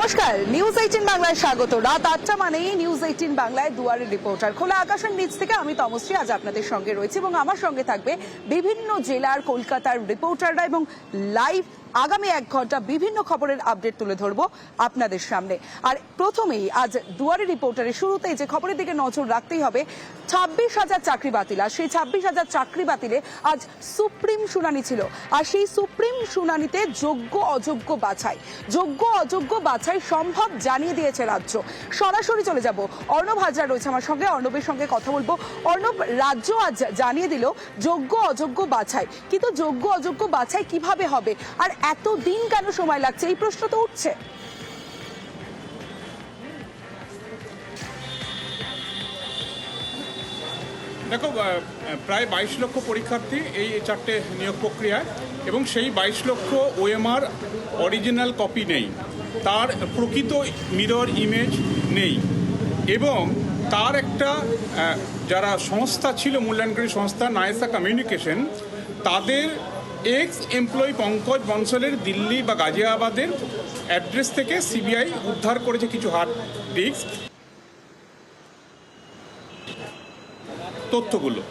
নমস্কার, নিউজ 18 বাংলায় স্বাগত। রাত 8টা মানেই নিউজ 18 বাংলায় দুয়ারে রিপোর্টার। খোলা আকাশের নিচ থেকে আমি তমশ্রী আজ আপনাদের সঙ্গে রয়েছে এবং আমার সঙ্গে থাকবে বিভিন্ন জেলার কলকাতার রিপোর্টাররা এবং লাইভ আগামী 1 ঘন্টা বিভিন্ন খবরের আপডেট তুলে ধরবো আপনাদের সামনে। আর প্রথমেই আজ দুয়ারে রিপোর্টারের শুরুতেই যে খবরের দিকে নজর রাখতেই হবে, 26,000 চাকরি বাতিল। আর সেই 26,000 চাকরি বাতিলে আজ সুপ্রিম শুনানি ছিল। আর সেই সুপ্রিম শুনানিতে যোগ্য অযোগ্য বাছাই সম্ভব জানিয়ে দিয়েছে রাজ্য। সরাসরি চলে যাব, অর্ণব হাজরা রয়েছে আমার সঙ্গে, অর্ণবের সঙ্গে কথা বলবো। অর্ণব, রাজ্য আজ জানিয়ে দিল যোগ্য অযোগ্য বাছাই, কিন্তু যোগ্য অযোগ্য বাছাই কিভাবে হবে আর এত দিন কেন সময় লাগছে, এই প্রশ্ন তো উঠছে। দেখো, প্রায় 22 লক্ষ পরীক্ষার্থী এই 4টে নিয়োগ প্রক্রিয়ায়, এবং সেই 22 লক্ষ ওএমআর অরিজিনাল কপি নেই, তার প্রকৃত মিরর ইমেজ নেই, এবং তার একটা যারা সংস্থা ছিল, মূল্যায়নকারী সংস্থা নায়েসা কমিউনিকেশন, তাদের এক্স এমপ্লয়ি পঙ্কজ বনসলের দিল্লি বা গাজিয়াবাদের অ্যাড্রেস থেকে সিবিআই উদ্ধার করেছে কিছু হার্ড ডিস্ক তথ্যগুলো।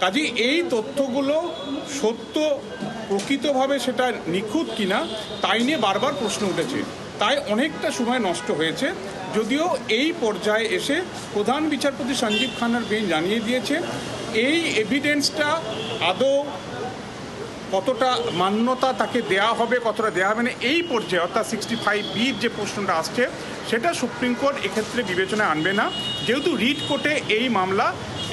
কাজেই এই তথ্যগুলো সত্য, প্রকৃতভাবে সেটা নিখুঁত কিনা তাই নিয়ে বারবার প্রশ্ন উঠেছে, তাই অনেকটা সময় নষ্ট হয়েছে। যদিও এই পর্যায়ে এসে প্রধান বিচারপতি সঞ্জীব খান্নার বেঞ্চ জানিয়ে দিয়েছে এই এভিডেন্সটা আদৌ কতটা মান্যতা তাকে দেয়া হবে, কতটা দেওয়া হবে না, এই পর্যায়ে অর্থাৎ 65B যে প্রশ্নটা আসছে সেটা সুপ্রিম কোর্ট এক্ষেত্রে বিবেচনায় আনবে না, যেহেতু রিট কোর্টে এই মামলা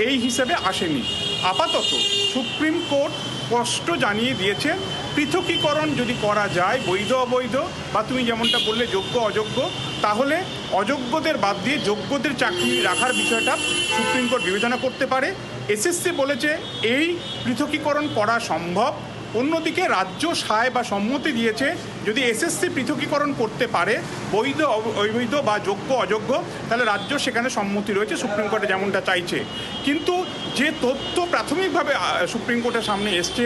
এই হিসেবে আসেনি। আপাতত সুপ্রিম কোর্ট স্পষ্ট জানিয়ে দিয়েছে পৃথকীকরণ যদি করা যায়, বৈধ অবৈধ বা তুমি যেমনটা বললে যোগ্য অযোগ্য, তাহলে অযোগ্যদের বাদ দিয়ে যোগ্যদের চাকরি রাখার বিষয়টা সুপ্রিম কোর্ট বিবেচনা করতে পারে। এসএসসি বলেছে এই পৃথকীকরণ করা সম্ভব। অন্যদিকে রাজ্য সায় বা সম্মতি দিয়েছে যদি এসএসসি পৃথকীকরণ করতে পারে বৈধ অবৈধ বা যোগ্য অযোগ্য, তাহলে রাজ্য সেখানে সম্মতি রয়েছে সুপ্রিম কোর্টে যেমনটা চাইছে। কিন্তু যে তথ্য প্রাথমিকভাবে সুপ্রিম কোর্টের সামনে এসছে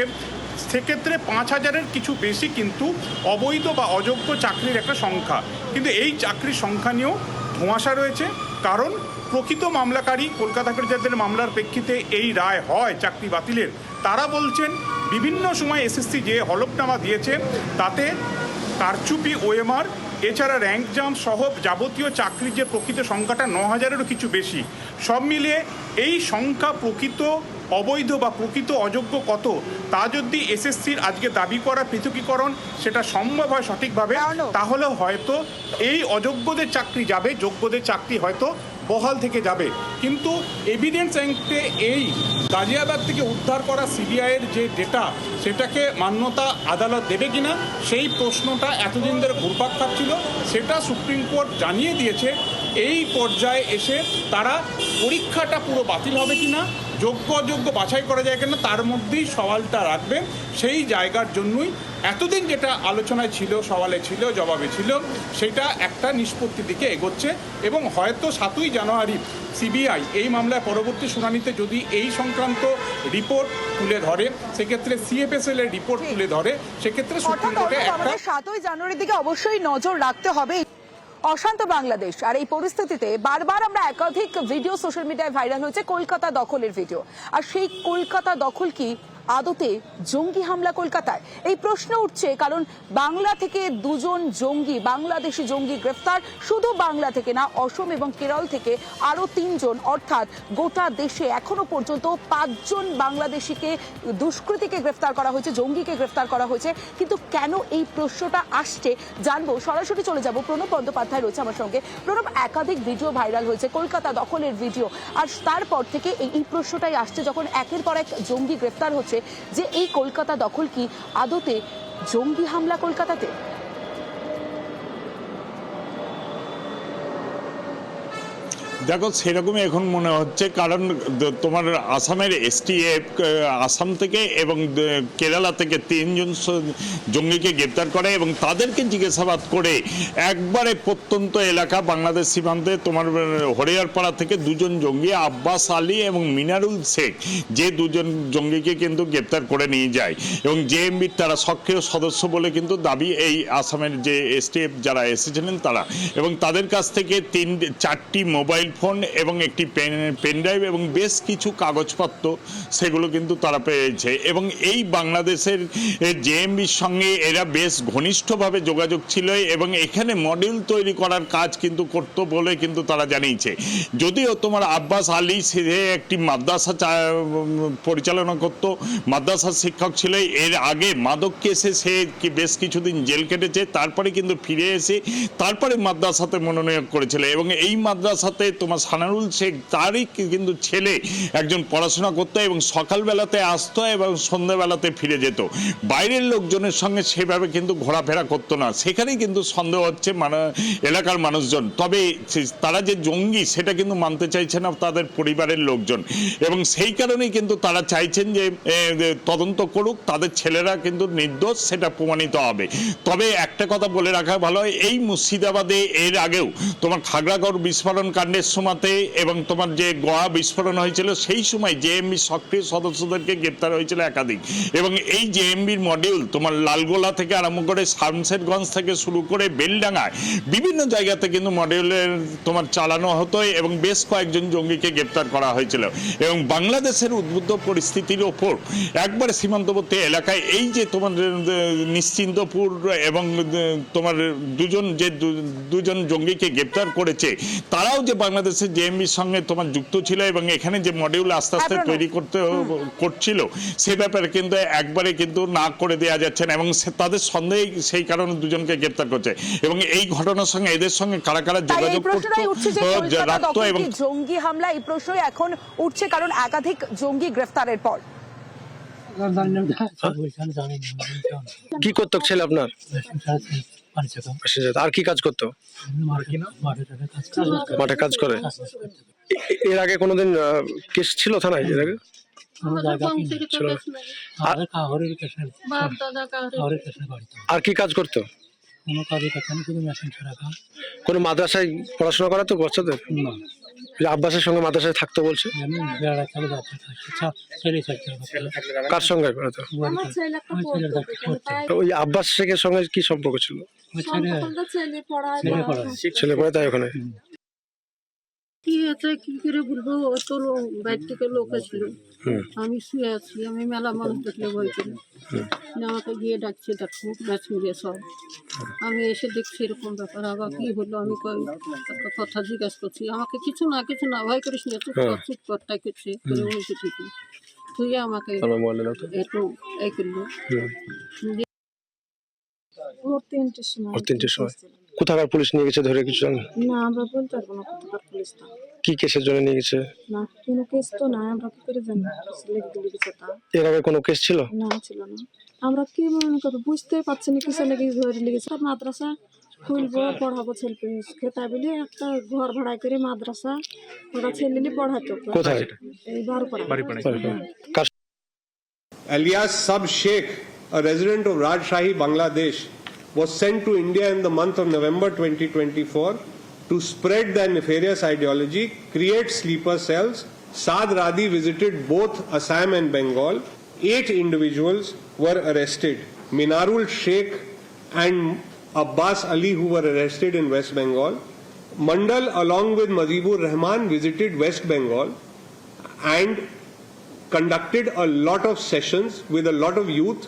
সেক্ষেত্রে 5,000-এর কিছু বেশি কিন্তু অবৈধ বা অযোগ্য চাকরির একটা সংখ্যা, কিন্তু এই চাকরির সংখ্যা নিয়েও ধোঁয়াশা রয়েছে। কারণ প্রকৃত মামলাকারী কলকাতা যাদের মামলার প্রেক্ষিতে এই রায় হয় চাকরি বাতিলের, তারা বলছেন বিভিন্ন সময় এসএসসি যে হলফনামা দিয়েছে তাতে কারচুপি, ওএমআর, এছাড়া র্যাঙ্ক জাম্প সহ যাবতীয় চাকরির যে প্রকৃত সংখ্যাটা 9,000-এরও কিছু বেশি, সব মিলিয়ে এই সংখ্যা প্রকৃত অবৈধ বা প্রকৃত অযোগ্য কত তা যদি এসএসসির আজকে দাবি করা পৃথকীকরণ সেটা সম্ভব হয় সঠিকভাবে, তাহলে হয়তো এই অযোগ্যদের চাকরি যাবে, যোগ্যদের চাকরি হয়তো বহাল থেকে যাবে। কিন্তু এভিডেন্স অ্যাক্টে এই গাজিয়াবাদ থেকে উদ্ধার করা সিবিআইয়ের যে ডেটা সেটাকে মান্যতা আদালত দেবে কিনা সেই প্রশ্নটা এতদিন ধরে ঘুরপাক খাচ্ছিল, সেটা সুপ্রিম কোর্ট জানিয়ে দিয়েছে এই পর্যায়ে এসে তারা পরীক্ষাটা পুরো বাতিল হবে কিনা, যোগ্য অযোগ্য বাছাই করা যায় কিনা তার মধ্যেই সওয়ালটা রাখবে। সেই জায়গার জন্যই এতদিন যেটা আলোচনায় ছিল, সওয়ালে ছিল, জবাবে ছিল, সেটা একটা নিষ্পত্তির দিকে এগোচ্ছে এবং হয়তো 7ই জানুয়ারি সিবিআই এই মামলায় পরবর্তী শুনানিতে যদি এই সংক্রান্ত রিপোর্ট তুলে ধরে, সেক্ষেত্রে সিএফএসএল এর রিপোর্ট তুলে ধরে, সেক্ষেত্রে সুপ্রিম কোর্টে একটা 7ই জানুয়ারির দিকে অবশ্যই নজর রাখতে হবে। অশান্ত বাংলাদেশ, আর এই পরিস্থিতিতে বারবার আমরা একাধিক ভিডিও সোশ্যাল মিডিয়ায় ভাইরাল হয়েছে কলকাতা দখলের ভিডিও। আর সেই কলকাতা দখল কি আদতে জঙ্গি হামলা কলকাতায়, এই প্রশ্ন উঠছে। কারণ বাংলা থেকে 2জন জঙ্গি, বাংলাদেশি জঙ্গি গ্রেফতার, শুধু বাংলা থেকে না, অসম এবং কেরল থেকে আরো 3জন, অর্থাৎ গোটা দেশে এখনো পর্যন্ত 5জন বাংলাদেশিকে, দুষ্কৃতীকে গ্রেফতার করা হয়েছে, জঙ্গিকে গ্রেফতার করা হয়েছে। কিন্তু কেন এই প্রশ্নটা আসছে জানবো। সরাসরি চলে যাব, প্রণব বন্দ্যোপাধ্যায় রয়েছে আমার সঙ্গে। প্রণব, একাধিক ভিডিও ভাইরাল হয়েছে কলকাতা দখলের ভিডিও, আর তারপর থেকে এই প্রশ্নটাই আসছে যখন একের পর এক জঙ্গি গ্রেফতার হচ্ছে যে এই কলকাতা দখল কি আদতে জঙ্গি হামলা কলকাতাতে? দেখো সেরকমই এখন মনে হচ্ছে, কারণ তোমার আসামের এসটিএফ আসাম থেকে এবং কেরালা থেকে 3 জন জঙ্গিকে গ্রেপ্তার করে এবং তাদেরকে জিজ্ঞাসাবাদ করে একবারে প্রত্যন্ত এলাকা বাংলাদেশ সীমান্তে তোমার হরিয়ারপাড়া থেকে 2 জন জঙ্গি আব্বাস আলী এবং মিনারুল শেখ, যে 2 জন জঙ্গিকে কিন্তু গ্রেপ্তার করে নিয়ে যায় এবং জেএমবির তারা সক্রিয় সদস্য বলে কিন্তু দাবি এই আসামের যে এসটিএফ যারা এসেছিলেন তারা, এবং তাদের কাছ থেকে 4টি মোবাইল ফোন এবং একটি পেন ড্রাইভ এবং বেশ কিছু কাগজপত্র সেগুলো কিন্তু তারা পেয়েছে। এবং এই বাংলাদেশের জেএমবির সঙ্গে এরা বেশ ঘনিষ্ঠভাবে যোগাযোগ ছিল এবং এখানে মডেল তৈরি করার কাজ কিন্তু করতো বলে কিন্তু তারা জানিয়েছে। যদিও তোমার আব্বাস আলী সে একটি মাদ্রাসা পরিচালনা করত, মাদ্রাসার শিক্ষক ছিল, এর আগে মাদক কেসে সে বেশ কিছুদিন জেল কেটেছে, তারপরে কিন্তু ফিরে এসে তারপরে মাদ্রাসাতে মনোনিয়োগ করেছিল এবং এই মাদ্রাসাতে তোমার সানারুল শেখ তারই কিন্তু ছেলে একজন পড়াশোনা করতো এবং সকালবেলাতে আসতো এবং সন্ধ্যাবেলাতে ফিরে যেত। বাইরের লোকজনের সঙ্গে সেভাবে কিন্তু ঘোরাফেরা করতো না, সেখানেই কিন্তু সন্দেহ হচ্ছে এলাকার মানুষজন। তবে তারা যে জঙ্গি সেটা কিন্তু মানতে চাইছে না তাদের পরিবারের লোকজন এবং সেই কারণেই কিন্তু তারা চাইছেন যে তদন্ত করুক, তাদের ছেলেরা কিন্তু নির্দোষ সেটা প্রমাণিত হবে। তবে একটা কথা বলে রাখা ভালো, এই মুর্শিদাবাদে এর আগেও তোমার খাগড়াগড় বিস্ফোরণ কাণ্ডের সময়তে এবং তোমার যে গোয়া বিস্ফোরণ হয়েছিল সেই সময় জেএমবি সক্রিয় সদস্যদেরকে গ্রেপ্তার হয়েছিল একাধিক এবং এই জেএমবির মডিউল তোমার লালগোলা থেকে আরম্ভ করে শামশেরগঞ্জ থেকে শুরু করে বেলডাঙ্গায় বিভিন্ন জায়গাতে কিন্তু মডিউলের তোমার চালানো হতো এবং বেশ কয়েকজন জঙ্গিকে গ্রেপ্তার করা হয়েছিল। এবং বাংলাদেশের উদ্বুদ্ধ পরিস্থিতির ওপর একবারে সীমান্তবর্তী এলাকায় এই যে তোমার নিশ্চিন্তপুর এবং তোমার দুজন জঙ্গিকে গ্রেপ্তার করেছে, তারাও যে বাংলাদেশের জেএমবির সঙ্গে তোমার যুক্ত ছিল এবং এখানে যে মডিউল আস্তে আস্তে তৈরি করছিল সে ব্যাপারে কিন্তু একবারে কিন্তু না করে দেওয়া যাচ্ছে না এবং তাদের সন্দেহে সেই কারণে 2 জনকে গ্রেপ্তার করছে এবং এই ঘটনার সঙ্গে এদের সঙ্গে কারা কারা যোগাযোগ রাখতো এবং জঙ্গি হামলা এই প্রশ্নই এখন উঠছে কারণ একাধিক জঙ্গি গ্রেফতারের পর। কি করতো ছেলে আপনার? আর কি কাজ করতো? মাঠে কাজ করে। এর আগে কোনোদিন কেস ছিল থানায়? এর আগে আর কি কাজ করতো? কোনো মাদ্রাসায় পড়াশোনা করাতো বাচ্চাদের? আব্বাসের সঙ্গে মাদ্রাসায় থাকতো বলছে। কার সঙ্গে পড়াতো? ওই আব্বাস শেখের সঙ্গে কি সম্পর্ক ছিল? ছেলে পড়ে তাই ওখানে। কি হয়েছে কি করে বলবো, ও তো বাইরে থেকে লোক ছিল, আমি শুয়ে আছি, আমি মেলা মানুষ দেখলে ভয় করি, আমাকে গিয়ে ডাকছে দেখো ম্যাচ মিলিয়ে সব, আমি এসে দেখছি এরকম ব্যাপার, আবার কি হলো আমি কথা জিজ্ঞাসা করছি, আমাকে কিছু না ভয় করিস না, চুপ কর তাই করছে বলছি ঠিকই, তুই আমাকে একটু এই করলো। ওর 3টের সময়। কোথাকার পুলিশ নিয়ে গেছে ধরে কিছু জানেন? না আমরা বলতে পারবো না কোথাকার পুলিশ। কি কেসের জন্য নিয়ে গেছে? না কোনো কেস তো না, আমরা কি করে জানি লিখেছে তা? এর আগে কোনো কেস ছিল না, ছিল না। আমরা কি মনে করবো বুঝতে পারছি না কিছু নাকি ধরে লেগেছে। মাদ্রাসা খুলবো পড়াবো ছেলে তাই বলে একটা ঘর ভাড়া করে মাদ্রাসা ওরা ছেলে নিয়ে পড়াতো। কোথায়? এই Baropara. Alias Sab Sheikh, a resident of Rajshahi, Bangladesh, was sent to India in the month of November 2024 to spread their nefarious ideology, create sleeper cells. Saad Radi visited both Assam and Bengal. 8 individuals were arrested. Minarul Sheikh and Abbas Ali, who were arrested in West Bengal. Mandal, along with Mazibur Rahman, visited West Bengal and conducted a lot of sessions with a lot of youth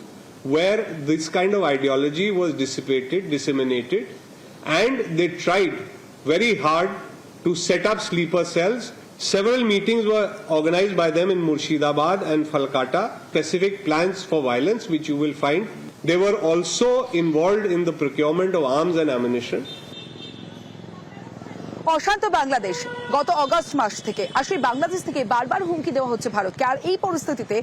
where this kind of ideology was disseminated, and they tried very hard to set up sleeper cells. Several meetings were organized by them in Murshidabad and Falkata, specific plans for violence which you will find. They were also involved in the procurement of arms and ammunition. অশান্ত বাংলাদেশ গত August মাস থেকে আর সেই বাংলাদেশ থেকে বারবার হুমকি দেওয়া হচ্ছে ভারতকে। আর এই পরিস্থিতিতে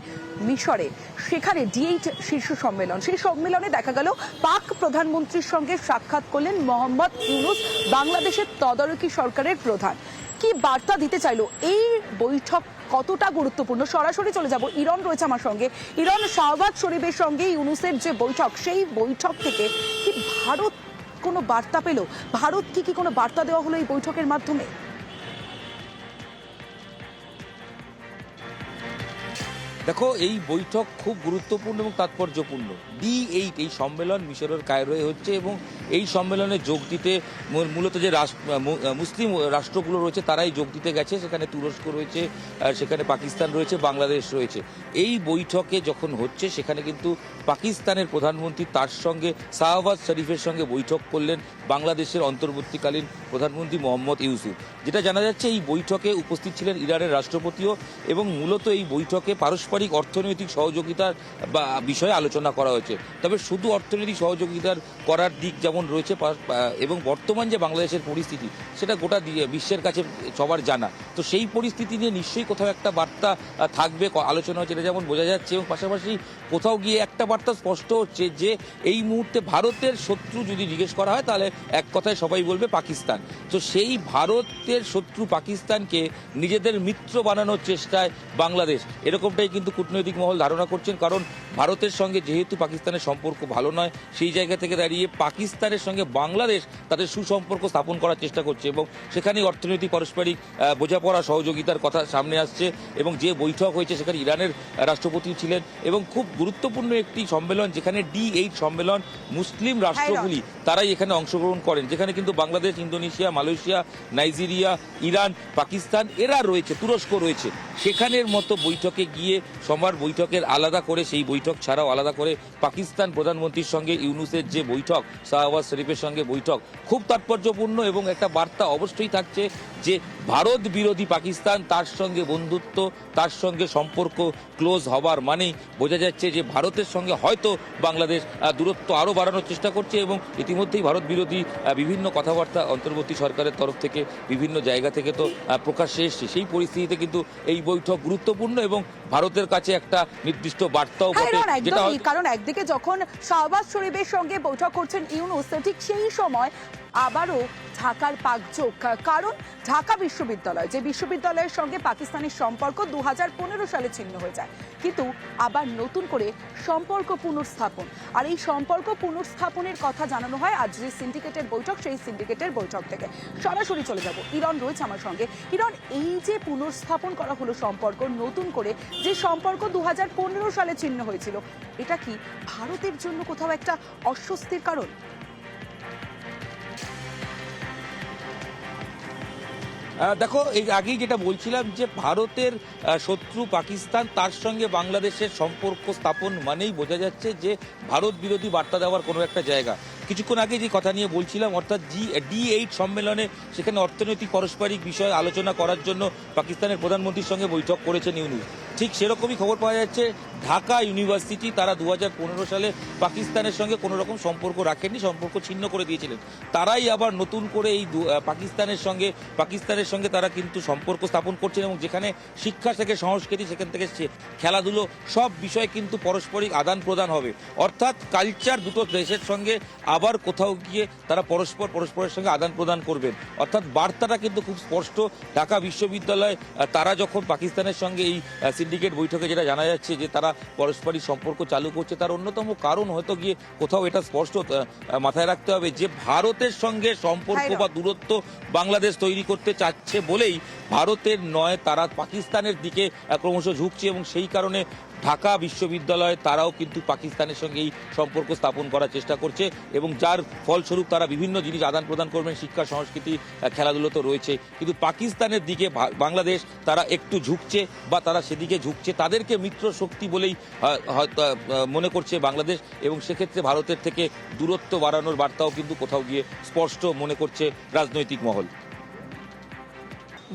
মিশরে সেখানে D8 শীর্ষ সম্মেলন, সেই সম্মেলনে দেখা গেল পাক প্রধানমন্ত্রীর সঙ্গে সাক্ষাৎ করলেন মোহাম্মদ ইউনুস, বাংলাদেশের তদারকি সরকারের প্রধান। কি বার্তা দিতে চাইলো এই বৈঠক কতটা গুরুত্বপূর্ণ সরাসরি চলে যাব ইরন রয়েছে আমার সঙ্গে। ইরন, শাহবাজ শরীফের সঙ্গে ইউনূসের যে বৈঠক সেই বৈঠক থেকে কি ভারত কোনো বার্তা পেল? ভারত কি কোনো বার্তা দেওয়া হলো এই বৈঠকের মাধ্যমে? দেখো, এই বৈঠক খুব গুরুত্বপূর্ণ এবং তাৎপর্যপূর্ণ। D8 এই সম্মেলন মিশরের কায়রোয় হচ্ছে এবং এই সম্মেলনে যোগ দিতে মূলত যে মুসলিম রাষ্ট্রগুলো রয়েছে তারাই যোগ দিতে গেছে। সেখানে তুরস্ক রয়েছে, সেখানে পাকিস্তান রয়েছে, বাংলাদেশ রয়েছে। এই বৈঠকে যখন হচ্ছে সেখানে কিন্তু পাকিস্তানের প্রধানমন্ত্রী তার সঙ্গে শাহবাজ শরীফের সঙ্গে বৈঠক করলেন বাংলাদেশের অন্তর্বর্তীকালীন প্রধানমন্ত্রী মোহাম্মদ ইউসুফ। যেটা জানা যাচ্ছে এই বৈঠকে উপস্থিত ছিলেন ইরানের রাষ্ট্রপতিও এবং মূলত এই বৈঠকে পারস্পরিক অর্থনৈতিক সহযোগিতার বা বিষয়ে আলোচনা করা হয়েছে। তবে শুধু অর্থনৈতিক সহযোগিতার করার দিক যেমন রয়েছে এবং বর্তমান যে বাংলাদেশের পরিস্থিতি সেটা গোটা বিশ্বের কাছে সবার জানা, তো সেই পরিস্থিতি নিয়ে নিশ্চয়ই কোথাও একটা বার্তা থাকবে, আলোচনা হচ্ছে, এটা যেমন বোঝা যাচ্ছে। এবং পাশাপাশি কোথাও গিয়ে একটা বার্তা স্পষ্ট হচ্ছে যে এই মুহূর্তে ভারতের শত্রু যদি জিজ্ঞেস করা হয় তাহলে এক কথায় সবাই বলবে পাকিস্তান। তো সেই ভারতের শত্রু পাকিস্তানকে নিজেদের মিত্র বানানোর চেষ্টায় বাংলাদেশ, এরকমটাই কিন্তু কূটনৈতিক মহল ধারণা করছেন। কারণ ভারতের সঙ্গে যেহেতু পাকিস্তানের সম্পর্ক ভালো নয়, সেই জায়গা থেকে দাঁড়িয়ে পাকিস্তানের সঙ্গে বাংলাদেশ তাদের সুসম্পর্ক স্থাপন করার চেষ্টা করছে এবং সেখানেই অর্থনৈতিক পারস্পরিক বোঝাপড়া সহযোগিতার কথা সামনে আসছে। এবং যে বৈঠক হয়েছে সেখানে ইরানের রাষ্ট্রপতি ছিলেন এবং খুব গুরুত্বপূর্ণ একটি সম্মেলন, যেখানে D8 সম্মেলন মুসলিম রাষ্ট্রগুলি তারাই এখানে অংশগ্রহণ করেন, যেখানে কিন্তু Bangladesh, Indonesia, Malaysia, Nigeria, Iran, Pakistan এরা রয়েছে, তুরস্ক রয়েছে। সেখানের মতো বৈঠকে গিয়ে সবার বৈঠকের আলাদা করে, সেই বৈঠক ছাড়াও আলাদা করে পাকিস্তান প্রধানমন্ত্রীর সঙ্গে ইউনূসের যে বৈঠক, শাহবাজ শরীফের সঙ্গে বৈঠক খুব তাৎপর্যপূর্ণ এবং একটা বার্তা অবশ্যই থাকছে যে ভারত বিরোধী পাকিস্তান, তার সঙ্গে বন্ধুত্ব, তার সঙ্গে সম্পর্ক ক্লোজ হবার মানেই বোঝা যাচ্ছে যে ভারতের সঙ্গে হয়তো বাংলাদেশ দূরত্ব আরও বাড়ানোর চেষ্টা করছে এবং ইতিমধ্যেই ভারত বিরোধী বিভিন্ন কথাবার্তা অন্তর্বর্তী সরকারের তরফ থেকে বিভিন্ন জায়গা থেকে তো প্রকাশ্যে এসছে। সেই পরিস্থিতিতে কিন্তু এই বৈঠক গুরুত্বপূর্ণ এবং ভারতের কাছে একটা নির্দিষ্ট বার্তাও বটে, যেটা কারণ একদিকে যখন শাহবাজ শরীফের সঙ্গে বৈঠক করছেন ইউনূস, ঠিক সেই সময় আবারও ঢাকার পাকযোগ। কারণ ঢাকা বিশ্ববিদ্যালয়, যে বিশ্ববিদ্যালয়ের সঙ্গে পাকিস্তানের সম্পর্ক 2015 সালে ছিন্ন হয়ে যায়, কিন্তু আবার নতুন করে সম্পর্ক পুনর্স্থাপন, আর এই সম্পর্ক পুনর্স্থাপনের কথা জানানো হয় আজ যে সিন্ডিকেটের বৈঠক, সেই সিন্ডিকেটের বৈঠক থেকে। সরাসরি চলে যাব, ইরন রয়েছে আমার সঙ্গে। ইরন, এই যে পুনর্স্থাপন করা হলো সম্পর্ক নতুন করে, যে সম্পর্ক 2015 সালে ছিন্ন হয়েছিল, এটা কি ভারতের জন্য কোথাও একটা অস্বস্তির কারণ? দেখো, এই আগেই যেটা বলছিলাম যে ভারতের শত্রু পাকিস্তান, তার সঙ্গে বাংলাদেশের সম্পর্ক স্থাপন মানেই বোঝা যাচ্ছে যে ভারত বিরোধী বার্তা দেওয়ার কোনো একটা জায়গা। কিছুক্ষণ আগে যে কথা নিয়ে বলছিলাম, অর্থাৎ D8 সম্মেলনে সেখানে অর্থনৈতিক পারস্পরিক বিষয়ে আলোচনা করার জন্য পাকিস্তানের প্রধানমন্ত্রীর সঙ্গে বৈঠক করেছেন ইউনূস। ঠিক সেরকমই খবর পাওয়া যাচ্ছে ঢাকা ইউনিভার্সিটি, তারা 2015 সালে পাকিস্তানের সঙ্গে কোনো রকম সম্পর্ক রাখেননি, সম্পর্ক ছিন্ন করে দিয়েছিলেন। তারাই আবার নতুন করে এই পাকিস্তানের সঙ্গে তারা কিন্তু সম্পর্ক স্থাপন করছেন এবং যেখানে শিক্ষা থেকে সংস্কৃতি, সেখান থেকে খেলাধুলো, সব বিষয় কিন্তু পারস্পরিক আদান প্রদান হবে। অর্থাৎ কালচার দুটো দেশের সঙ্গে আবার কোথাও গিয়ে তারা পরস্পরের সঙ্গে আদান প্রদান করবেন। অর্থাৎ বার্তাটা কিন্তু খুব স্পষ্ট। ঢাকা বিশ্ববিদ্যালয় তারা যখন পাকিস্তানের সঙ্গে এই সিন্ডিকেট বৈঠকে যেটা জানা যাচ্ছে যে তারা পারস্পরিক সম্পর্ক চালু করছে, তার অন্যতম কারণ হয়তো গিয়ে কোথাও এটা স্পষ্ট মাথায় রাখতে হবে যে ভারতের সঙ্গে সম্পর্ক বা দূরত্ব বাংলাদেশ তৈরি করতে চাচ্ছে বলেই ভারতের নয়, তারা পাকিস্তানের দিকে ক্রমশ ঝুঁকছে এবং সেই কারণে ঢাকা বিশ্ববিদ্যালয় তারাও কিন্তু পাকিস্তানের সঙ্গে এই সম্পর্ক স্থাপন করার চেষ্টা করছে এবং যার ফলস্বরূপ তারা বিভিন্ন জিনিস আদান প্রদান করবেন, শিক্ষা, সংস্কৃতি, খেলাধুলো তো রয়েছে। কিন্তু পাকিস্তানের দিকে বাংলাদেশ তারা একটু ঝুঁকছে বা তারা সেদিকে ঝুঁকছে, তাদেরকে মিত্র শক্তি বলেই হয়তো মনে করছে বাংলাদেশ এবং সেক্ষেত্রে ভারতের থেকে দূরত্ব বাড়ানোর বার্তাও কিন্তু কোথাও গিয়ে স্পষ্ট মনে করছে রাজনৈতিক মহল।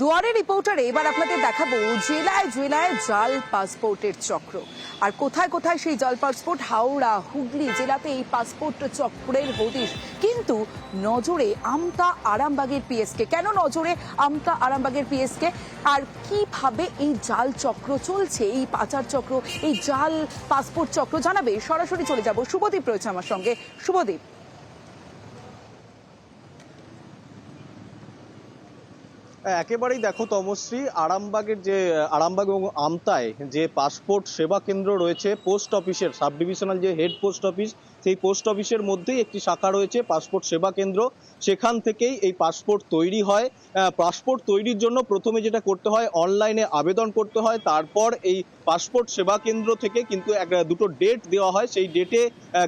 দুয়ারে রিপোর্টারে এবার আপনাদের দেখাবো জেলায় জেলায় জাল পাসপোর্টের চক্র, আর কোথায় কোথায় সেই জাল পাসপোর্ট। হাওড়া, হুগলি জেলাতে এই পাসপোর্ট চক্রের হদিশ, কিন্তু নজরে আমতা আরামবাগের পিএসকে। কেন নজরে আমতা আরামবাগের পিএসকে, আর কিভাবে এই জাল চক্র চলছে, এই পাচার চক্র, এই জাল পাসপোর্ট চক্র জানাবে। সরাসরি চলে যাব, শুভদীপ রয়েছে আমার সঙ্গে। শুভদীপ, একেবারেই দেখো তমশ্রী, আরামবাগের যে আরামবাগ এবং আমতায় যে পাসপোর্ট সেবা কেন্দ্র রয়েছে পোস্ট অফিসের, সাব ডিভিশনাল যে হেড পোস্ট অফিস, সেই পোস্ট অফিসের মধ্যেই একটি শাখা রয়েছে পাসপোর্ট সেবা কেন্দ্র। সেখান থেকেই এই পাসপোর্ট তৈরি হয়। পাসপোর্ট তৈরির জন্য প্রথমে যেটা করতে হয়, অনলাইনে আবেদন করতে হয়। তারপর এই পাসপোর্ট সেবা কেন্দ্র থেকে কিন্তু দুটো ডেট দেওয়া হয়, সেই ডেটে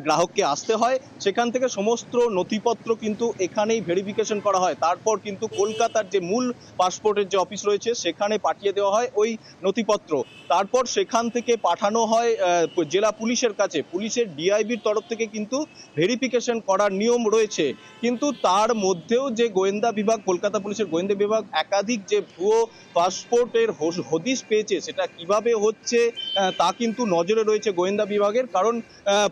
গ্রাহককে আসতে হয়। সেখান থেকে সমস্ত নথিপত্র কিন্তু এখানেই ভেরিফিকেশন করা হয়। তারপর কিন্তু কলকাতার যে মূল পাসপোর্টের যে অফিস রয়েছে সেখানে পাঠিয়ে দেওয়া হয় ওই নথিপত্র। তারপর সেখান থেকে পাঠানো হয় জেলা পুলিশের কাছে। পুলিশের ডিআইবির তরফ থেকে কিন্তু ভেরিফিকেশন করার নিয়ম রয়েছে। কিন্তু তার মধ্যেও যে গোয়েন্দা বিভাগ, কলকাতা পুলিশের গোয়েন্দা বিভাগ একাধিক যে ভুয়ো পাসপোর্টের হদিশ পেয়েছে, সেটা কিভাবে হচ্ছে তা কিন্তু নজরে রয়েছে গোয়েন্দা বিভাগের। কারণ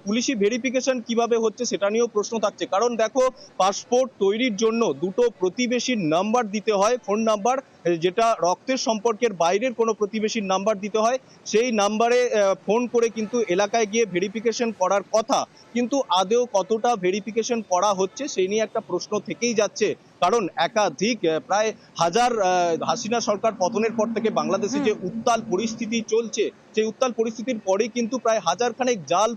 পুলিশি ভেরিফিকেশন কিভাবে হচ্ছে সেটা নিয়েও প্রশ্ন থাকছে। কারণ দেখো, পাসপোর্ট তৈরির জন্য দুটো প্রতিবেশীর নাম্বার দিতে হয়, ফোন নাম্বার, যেটা রক্তের সম্পর্কের বাইরের কোনো প্রতিবেশীর নাম্বার দিতে হয়। সেই নাম্বারে ফোন করে কিন্তু এলাকায় গিয়ে ভেরিফিকেশন করার কথা, কিন্তু আদৌ কতটা ভেরিফিকেশন করা হচ্ছে সেই নিয়ে একটা প্রশ্ন থেকেই যাচ্ছে। কারণ একাধিক প্রায় হাজার হাসিনা সরকার পতনের পর থেকে বাংলাদেশে যে উত্তাল পরিস্থিতি চলছে, সেই উত্তাল পরিস্থিতির পরেই কিন্তু প্রায় হাজারখানেক জাল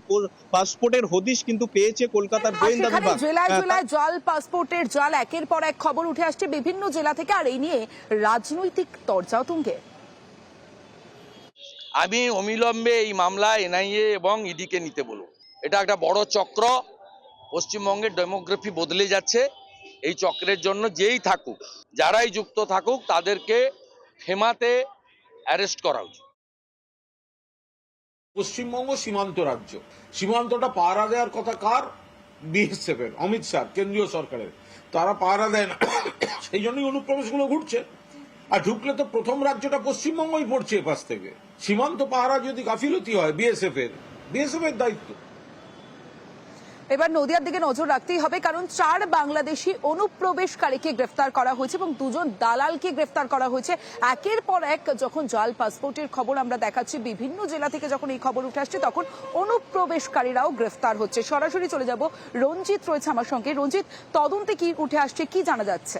পাসপোর্টের হদিশ কিন্তু পেয়েছে কলকাতার গোয়েন্দা বিভাগ। জেলায় জেলায় জাল পাসপোর্টের জাল একের পর এক খবর উঠে আসছে বিভিন্ন জেলা থেকে, আর এই নিয়ে রাজনৈতিক তরজাও তুঙ্গে। আমি অবিলম্বে এই মামলা এনআইএ এবং ইডিকে নিতে বলবো। এটা একটা বড় চক্র। পশ্চিমবঙ্গের ডেমোগ্রাফি বদলে যাচ্ছে। এই চক্রের জন্য যেই থাকুক, যারাই যুক্ত থাকুক, তাদেরকে হেমাতে অ্যারেস্ট করা উচিত। পশ্চিমবঙ্গ সীমান্ত রাজ্য, সীমান্তটা পাহারা দেওয়ার কথা কার? বিএসএফ এর, অমিত শাহ, কেন্দ্রীয় সরকারের। তারা পাহারা দেয় না, সেই জন্যই অনুপ্রবেশগুলো ঘুরছে। আর ঢুকলে তো প্রথম রাজ্যটা পশ্চিমবঙ্গই পড়ছে এপাশ থেকে। সীমান্ত পাহারা যদি গাফিলতি হয় বিএসএফ এর দায়িত্ব। এবার নদিয়ার দিকে নজর রাখতেই হবে, কারণ 4 বাংলাদেশি অনুপ্রবেশকারীকে গ্রেফতার করা হয়েছে এবং 2জন দালালকে গ্রেফতার করা হয়েছে। একের পর এক যখন জাল পাসপোর্টের খবর আমরা দেখাচ্ছি, বিভিন্ন জেলা থেকে যখন এই খবর উঠে আসছে, তখন অনুপ্রবেশকারীরাও গ্রেফতার হচ্ছে। সরাসরি চলে যাব, রঞ্জিত রয়েছে আমার সঙ্গে। রঞ্জিত, তদন্তে কি উঠে আসছে, কি জানা যাচ্ছে?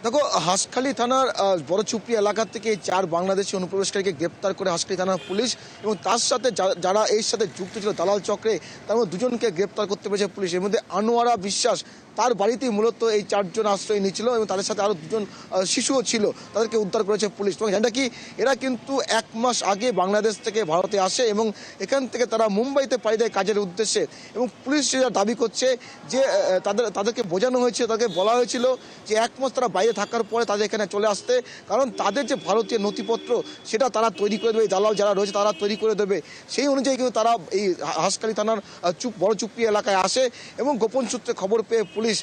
দেখো, হাঁসখালি থানার বড় চুপড়ি এলাকা থেকে এই 4 বাংলাদেশি অনুপ্রবেশকারীকে গ্রেপ্তার করে হাঁসখালি থানার পুলিশ, এবং তার সাথে যারা এর সাথে যুক্ত ছিল দালাল চক্রে, তার মধ্যে 2জনকে গ্রেপ্তার করতে পেরেছে পুলিশ। এর মধ্যে আনোয়ারা বিশ্বাস, তার বাড়িতেই মূলত এই 4 জন আশ্রয় নিয়েছিল, এবং তাদের সাথে আরও 2জন শিশুও ছিল, তাদেরকে উদ্ধার করেছে পুলিশ। এবং জানা কি, এরা কিন্তু 1 মাস আগে বাংলাদেশ থেকে ভারতে আসে এবং এখান থেকে তারা মুম্বাইতে পাড়ি দেয় কাজের উদ্দেশ্যে। এবং পুলিশ দাবি করছে যে তাদেরকে বোঝানো হয়েছে, তাদেরকে বলা হয়েছিল যে 1 মাস তারা বাইরে থাকার পরে তাদের এখানে চলে আসতে, কারণ তাদের যে ভারতীয় নথিপত্র সেটা তারা তৈরি করে দেবে, দালাল যারা রয়েছে তারা তৈরি করে দেবে। সেই অনুযায়ী কিন্তু তারা এই হাঁসখালি থানার বড় চুপড়ি এলাকায় আসে, এবং গোপন সূত্রে খবর পেয়ে পুলিশ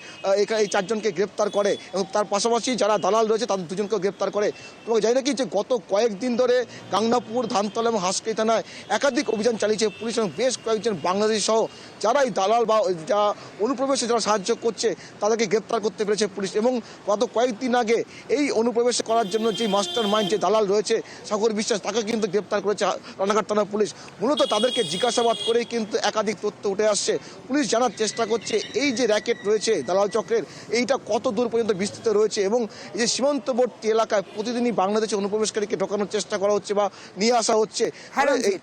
এখানে এই 4 জনকে গ্রেপ্তার করে, এবং তার পাশাপাশি যারা দালাল রয়েছে তাদের 2জনকে গ্রেপ্তার করে। তোমাকে জানি নাকি যে গত কয়েকদিন ধরে গাংনাপুর, ধানতলা এবং হাঁসখালি থানায় একাধিক অভিযান চালিয়েছে পুলিশ, এবং বেশ কয়েকজন বাংলাদেশি সহ যারা এই দালাল বা যা অনুপ্রবেশে যারা সাহায্য করছে তাদেরকে গ্রেপ্তার করতে পেরেছে পুলিশ। এবং গত কয়েকদিন আগে এই অনুপ্রবেশ করার জন্য যে মাস্টার মাইন্ড, যে দালাল রয়েছে সাগর বিশ্বাস, তাকে কিন্তু গ্রেপ্তার করেছে রানাঘাট থানা পুলিশ। মূলত তাদেরকে জিজ্ঞাসাবাদ করেই কিন্তু একাধিক তথ্য উঠে আসছে। পুলিশ জানার চেষ্টা করছে এই যে র্যাকেট রয়েছে দালাল চক্রের, এইটা কত দূর পর্যন্ত বিস্তৃত রয়েছে, এবং এই যে সীমান্তবর্তী এলাকায় প্রতিদিনই বাংলাদেশে অনুপ্রবেশকারীকে ঢোকানোর চেষ্টা করা হচ্ছে বা নিয়ে আসা হচ্ছে,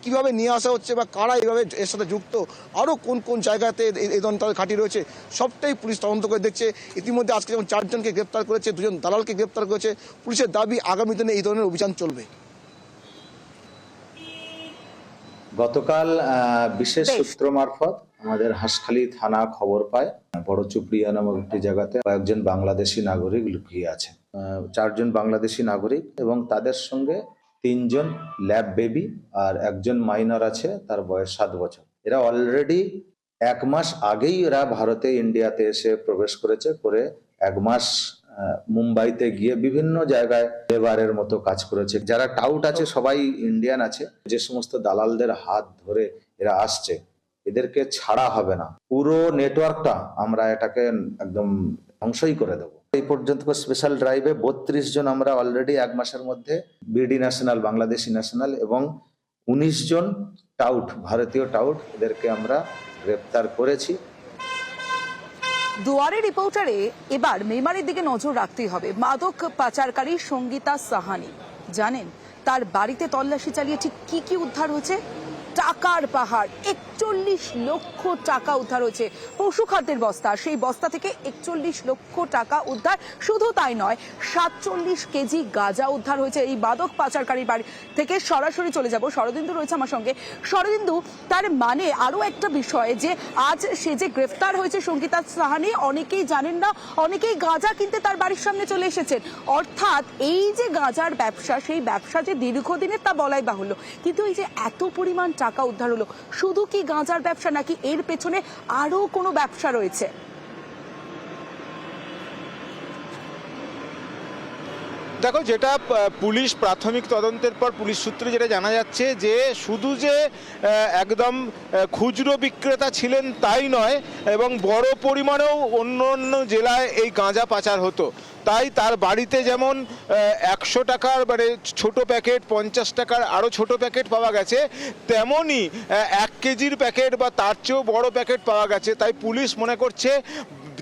কিভাবে নিয়ে আসা হচ্ছে বা কারা এইভাবে এর সাথে যুক্ত, আরও কোন কোন জায়গাতে এই ধরনের তাদের ঘাঁটি রয়েছে, সবটাই পুলিশ তদন্ত করে দেখছে। ইতিমধ্যে আজকে যেমন 4 জনকে গ্রেপ্তার করেছে, 2জন দালালকে গ্রেপ্তার করেছে। পুলিশের দাবি আগামী দিনে এই ধরনের অভিযান চলবে। গতকাল বিশেষ সূত্র মারফত আমাদের হাঁসখালি থানা খবর পায় বড় চুপড়িয়া নামক একটি জায়গাতে কয়েকজন বাংলাদেশি নাগরিক লুকিয়ে আছে। 4 জন বাংলাদেশি নাগরিক এবং তাদের সঙ্গে 3 জন ল্যাব বেবি আর 1 জন মাইনর আছে, তার বয়স 7 বছর। এরা অলরেডি 1 মাস আগেই এরা ভারতে, ইন্ডিয়াতে এসে প্রবেশ করেছে, করে 1 মাস মুম্বাইতে গিয়ে বিভিন্ন জায়গায় লেবারের মতো কাজ করেছে। যারা টাউট আছে সবাই ইন্ডিয়ান আছে। যে সমস্ত দালালদের হাত ধরে এরা আসছে, এদেরকে ছাড়া হবে না। পুরো নেটওয়ার্কটা আমরা এটাকে একদম ধ্বংসই করে দেবো। এই পর্যন্ত স্পেশাল ড্রাইভে 32 জন আমরা অলরেডি 1 মাসের মধ্যে বিডি ন্যাশনাল, বাংলাদেশি ন্যাশনাল এবং 19 জন টাউট, ভারতীয় টাউট, এদেরকে আমরা গ্রেপ্তার করেছি। দুয়ারে রিপোর্টারে এবার মেমারির দিকে নজর রাখতেই হবে। মাদক পাচারকারী সঙ্গীতা সাহানি, জানেন তার বাড়িতে তল্লাশি চালিয়ে ঠিক কি কি উদ্ধার হয়েছে? টাকার পাহাড়, 41 লক্ষ টাকা উদ্ধার হয়েছে। পশু খাদ্যের বস্তা, সেই বস্তা থেকে 41 লক্ষ টাকা উদ্ধার। শুধু তাই নয়, 47 কেজি গাঁজা উদ্ধার হয়েছে এই মাদক পাচারকারীর বাড়ি থেকে। সরাসরি চলে যাব, শরদিন্দু রয়েছে আমার সঙ্গে। শরদিন্দু, তার মানে আরো একটা বিষয় যে আজ সে যে গ্রেফতার হয়েছে সঙ্গীতা সাহানি, অনেকেই জানেন না, অনেকেই গাঁজা কিনতে তার বাড়ির সামনে চলে এসেছেন। অর্থাৎ এই যে গাঁজার ব্যবসা, সেই ব্যবসা যে দীর্ঘদিনের তা বলাই বাহুল্য, কিন্তু এই যে এত পরিমাণ টাকা উদ্ধার হলো, শুধু কি গাঁজার ব্যবসা নাকি এর পেছনে আরো কোনো ব্যবসা রয়েছে? দেখো, যেটা পুলিশ প্রাথমিক তদন্তের পর পুলিশ সূত্রে যেটা জানা যাচ্ছে যে শুধু যে একদম খুচরো বিক্রেতা ছিলেন তাই নয়, এবং বড় পরিমাণেও অন্য অন্য জেলায় এই গাঁজা পাচার হতো। তাই তার বাড়িতে যেমন 100 টাকার মানে ছোট প্যাকেট, 50 টাকার আরও ছোট প্যাকেট পাওয়া গেছে, তেমনই 1 কেজির প্যাকেট বা তার চেয়েও বড় প্যাকেট পাওয়া গেছে। তাই পুলিশ মনে করছে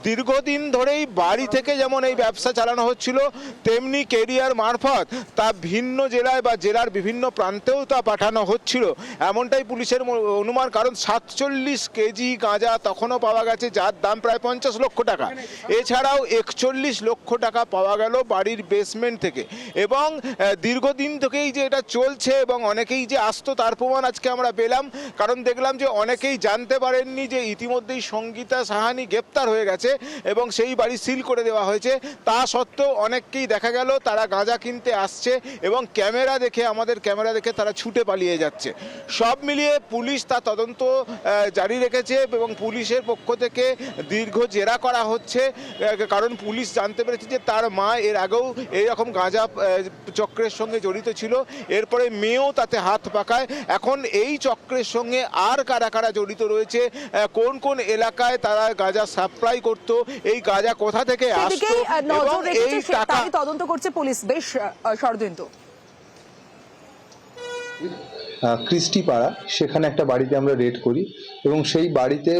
দীর্ঘদিন ধরেই বাড়ি থেকে যেমন এই ব্যবসা চালানো হচ্ছিল, তেমনি কেরিয়ার মারফত তা ভিন্ন জেলায় বা জেলার বিভিন্ন প্রান্তেও তা পাঠানো হচ্ছিল, এমনটাই পুলিশের অনুমান। কারণ 47 কেজি গাঁজা তখনও পাওয়া গেছে, যার দাম প্রায় 50 লক্ষ টাকা। এছাড়াও 41 লক্ষ টাকা পাওয়া গেল বাড়ির বেসমেন্ট থেকে। এবং দীর্ঘদিন থেকেই যে এটা চলছে এবং অনেকেই যে আসতো তার প্রমাণ আজকে আমরা পেলাম। কারণ দেখলাম যে অনেকেই জানতে পারেননি যে ইতিমধ্যেই সঙ্গীতা সাহানি গ্রেপ্তার হয়ে গেছে এবং সেই বাড়ি সিল করে দেওয়া হয়েছে। তা সত্ত্বেও অনেককেই দেখা গেল তারা গাঁজা কিনতে আসছে এবং আমাদের ক্যামেরা দেখে তারা ছুটে পালিয়ে যাচ্ছে। সব মিলিয়ে পুলিশ তা তদন্ত জারি রেখেছে এবং পুলিশের পক্ষ থেকে দীর্ঘ জেরা করা হচ্ছে। কারণ পুলিশ জানতে পেরেছে যে তার মা এর আগেও এইরকম গাঁজা চক্রের সঙ্গে জড়িত ছিল, এরপরে মেয়েও তাতে হাত পাকায়। এখন এই চক্রের সঙ্গে আর কারা কারা জড়িত রয়েছে, কোন কোন এলাকায় তারা গাঁজা সাপ্লাই করত, এই গাঁজা কোথা থেকে আসতো এবং এই টাকা তদন্ত করছে পুলিশ। বেশ শরদিন্দু, ক্রিস্টি পাড়া, সেখানে একটা বাড়িতে আমরা রেড করি এবং সেই বাড়িতে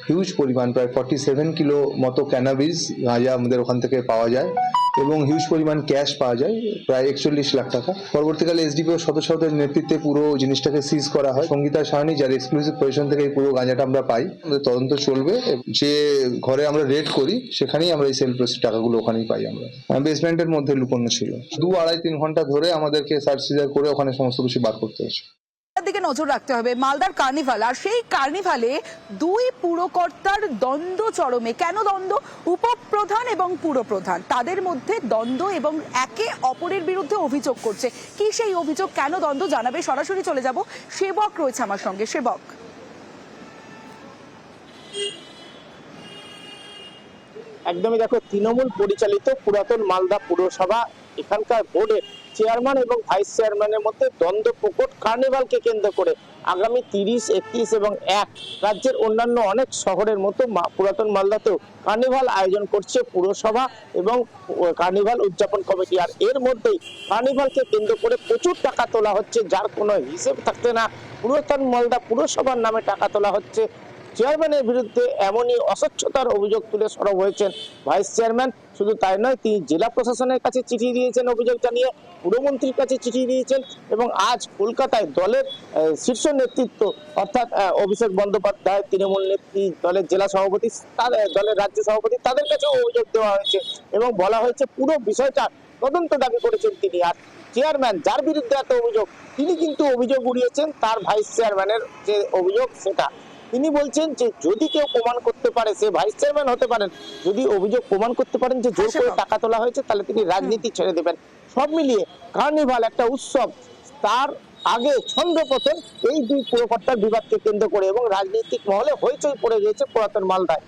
হিউজ পরিমাণ প্রায় 47 কিলো মতো ক্যানাবিস গাঁজা আমাদের ওখান থেকে পাওয়া যায় এবং হিউজ পরিমাণ ক্যাশ পাওয়া যায়, প্রায় 41 লাখ টাকা। পরবর্তীকালে এসডিপিও সদস্যদের নেতৃত্বে পুরো জিনিসটাকে সিজ করা হয়। সঙ্গীতা সাহানি, যার এক্সক্লুসিভ পজিশন থেকে এই পুরো গাঁজাটা আমরা পাই। আমাদের তদন্ত চলবে। যে ঘরে আমরা রেড করি সেখানেই আমরা এই সেল প্রসিড টাকাগুলো ওখানেই পাই। আমরা বেসমেন্টের মধ্যে লুকোনো ছিল। 2-2.5-3 ঘন্টা ধরে আমাদেরকে সার্চ সিজার করে ওখানে সমস্ত কিছু বার করতে হয়েছে। দিকে নজর রাখতে হবে। মালদার কার্নিভাল, আর সেই কার্নিভালে দুই পুরকর্তার দ্বন্দ্ব চরমে। কেন দ্বন্দ্ব? উপপ্রধান এবং পুরপ্রধান, তাদের মধ্যে দ্বন্দ্ব এবং একে অপরের বিরুদ্ধে অভিযোগ করছে। কি সেই অভিযোগ, কেন দ্বন্দ্ব জানাবে? সরাসরি চলে যাব, সেবক রয়েছে আমার সঙ্গে। সেবক, একদমই দেখো, তৃণমূল পরিচালিত পুরাতন মালদা পুরসভা, এখানকার বোর্ডের চেয়ারম্যান এবং ভাইস চেয়ারম্যানের মধ্যে দ্বন্দ্ব প্রকট কার্নিভালকে কেন্দ্র করে। আগামী 30, 31 এবং 1 রাজ্যের অন্যান্য অনেক শহরের মতো পুরাতন মালদাতেও কার্নিভাল আয়োজন করছে পুরসভা এবং কার্নিভাল উদযাপন কমিটি। আর এর মধ্যেই কার্নিভালকে কেন্দ্র করে প্রচুর টাকা তোলা হচ্ছে, যার কোনো হিসেব থাকছে না। পুরাতন মালদা পুরসভার নামে টাকা তোলা হচ্ছে। চেয়ারম্যানের বিরুদ্ধে এমনই অস্বচ্ছতার অভিযোগ তুলে সরব হয়েছেন ভাইস চেয়ারম্যান। শুধু তাই নয়, তিনি জেলা প্রশাসনের কাছে চিঠি দিয়েছেন অভিযোগ জানিয়ে, পুরমন্ত্রীর কাছে চিঠি দিয়েছেন এবং আজ কলকাতায় দলের শীর্ষ নেতৃত্ব অর্থাৎ অভিষেক বন্দ্যোপাধ্যায়, তৃণমূল নেত্রী, দলের জেলা সভাপতি, দলের রাজ্য সভাপতি, তাদের কাছেও অভিযোগ দেওয়া হয়েছে এবং বলা হয়েছে পুরো বিষয়টা তদন্ত দাবি করেছেন তিনি। আর চেয়ারম্যান, যার বিরুদ্ধে এত অভিযোগ, তিনি কিন্তু অভিযোগ উড়িয়েছেন তার ভাইস চেয়ারম্যানের যে অভিযোগ সেটা। তিনি বলছেন যে যদি কেউ প্রমাণ করতে পারে, সে ভাইস চেয়ারম্যান হতে পারেন, যদি অভিযোগ প্রমাণ করতে পারেন যে জোর করে টাকা তোলা হয়েছে, তাহলে তিনি রাজনীতি ছেড়ে দেবেন। সব মিলিয়ে কার্নিভাল একটা উৎসব, তার আগে ছন্দপতন এই দুই পুরকর্তার বিবাদকে কেন্দ্র করে এবং রাজনৈতিক মহলে হইচই পড়ে গিয়েছে পুরাতন মালদায়।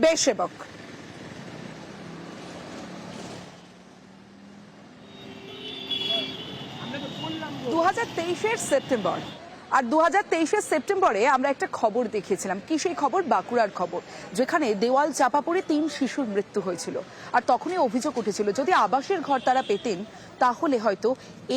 বেশ সেবক, 2023-এর সেপ্টেম্বর আর 2023 সেপ্টেম্বরে আমরা একটা খবর দেখিয়েছিলাম, কি সেই খবর? বাঁকুড়ার খবর, যেখানে দেওয়াল চাপা পড়ে 3 শিশুর মৃত্যু হয়েছিল। আর তখনই অভিযোগ উঠেছিল যদি আবাসের ঘর তারা পেতেন তাহলে হয়তো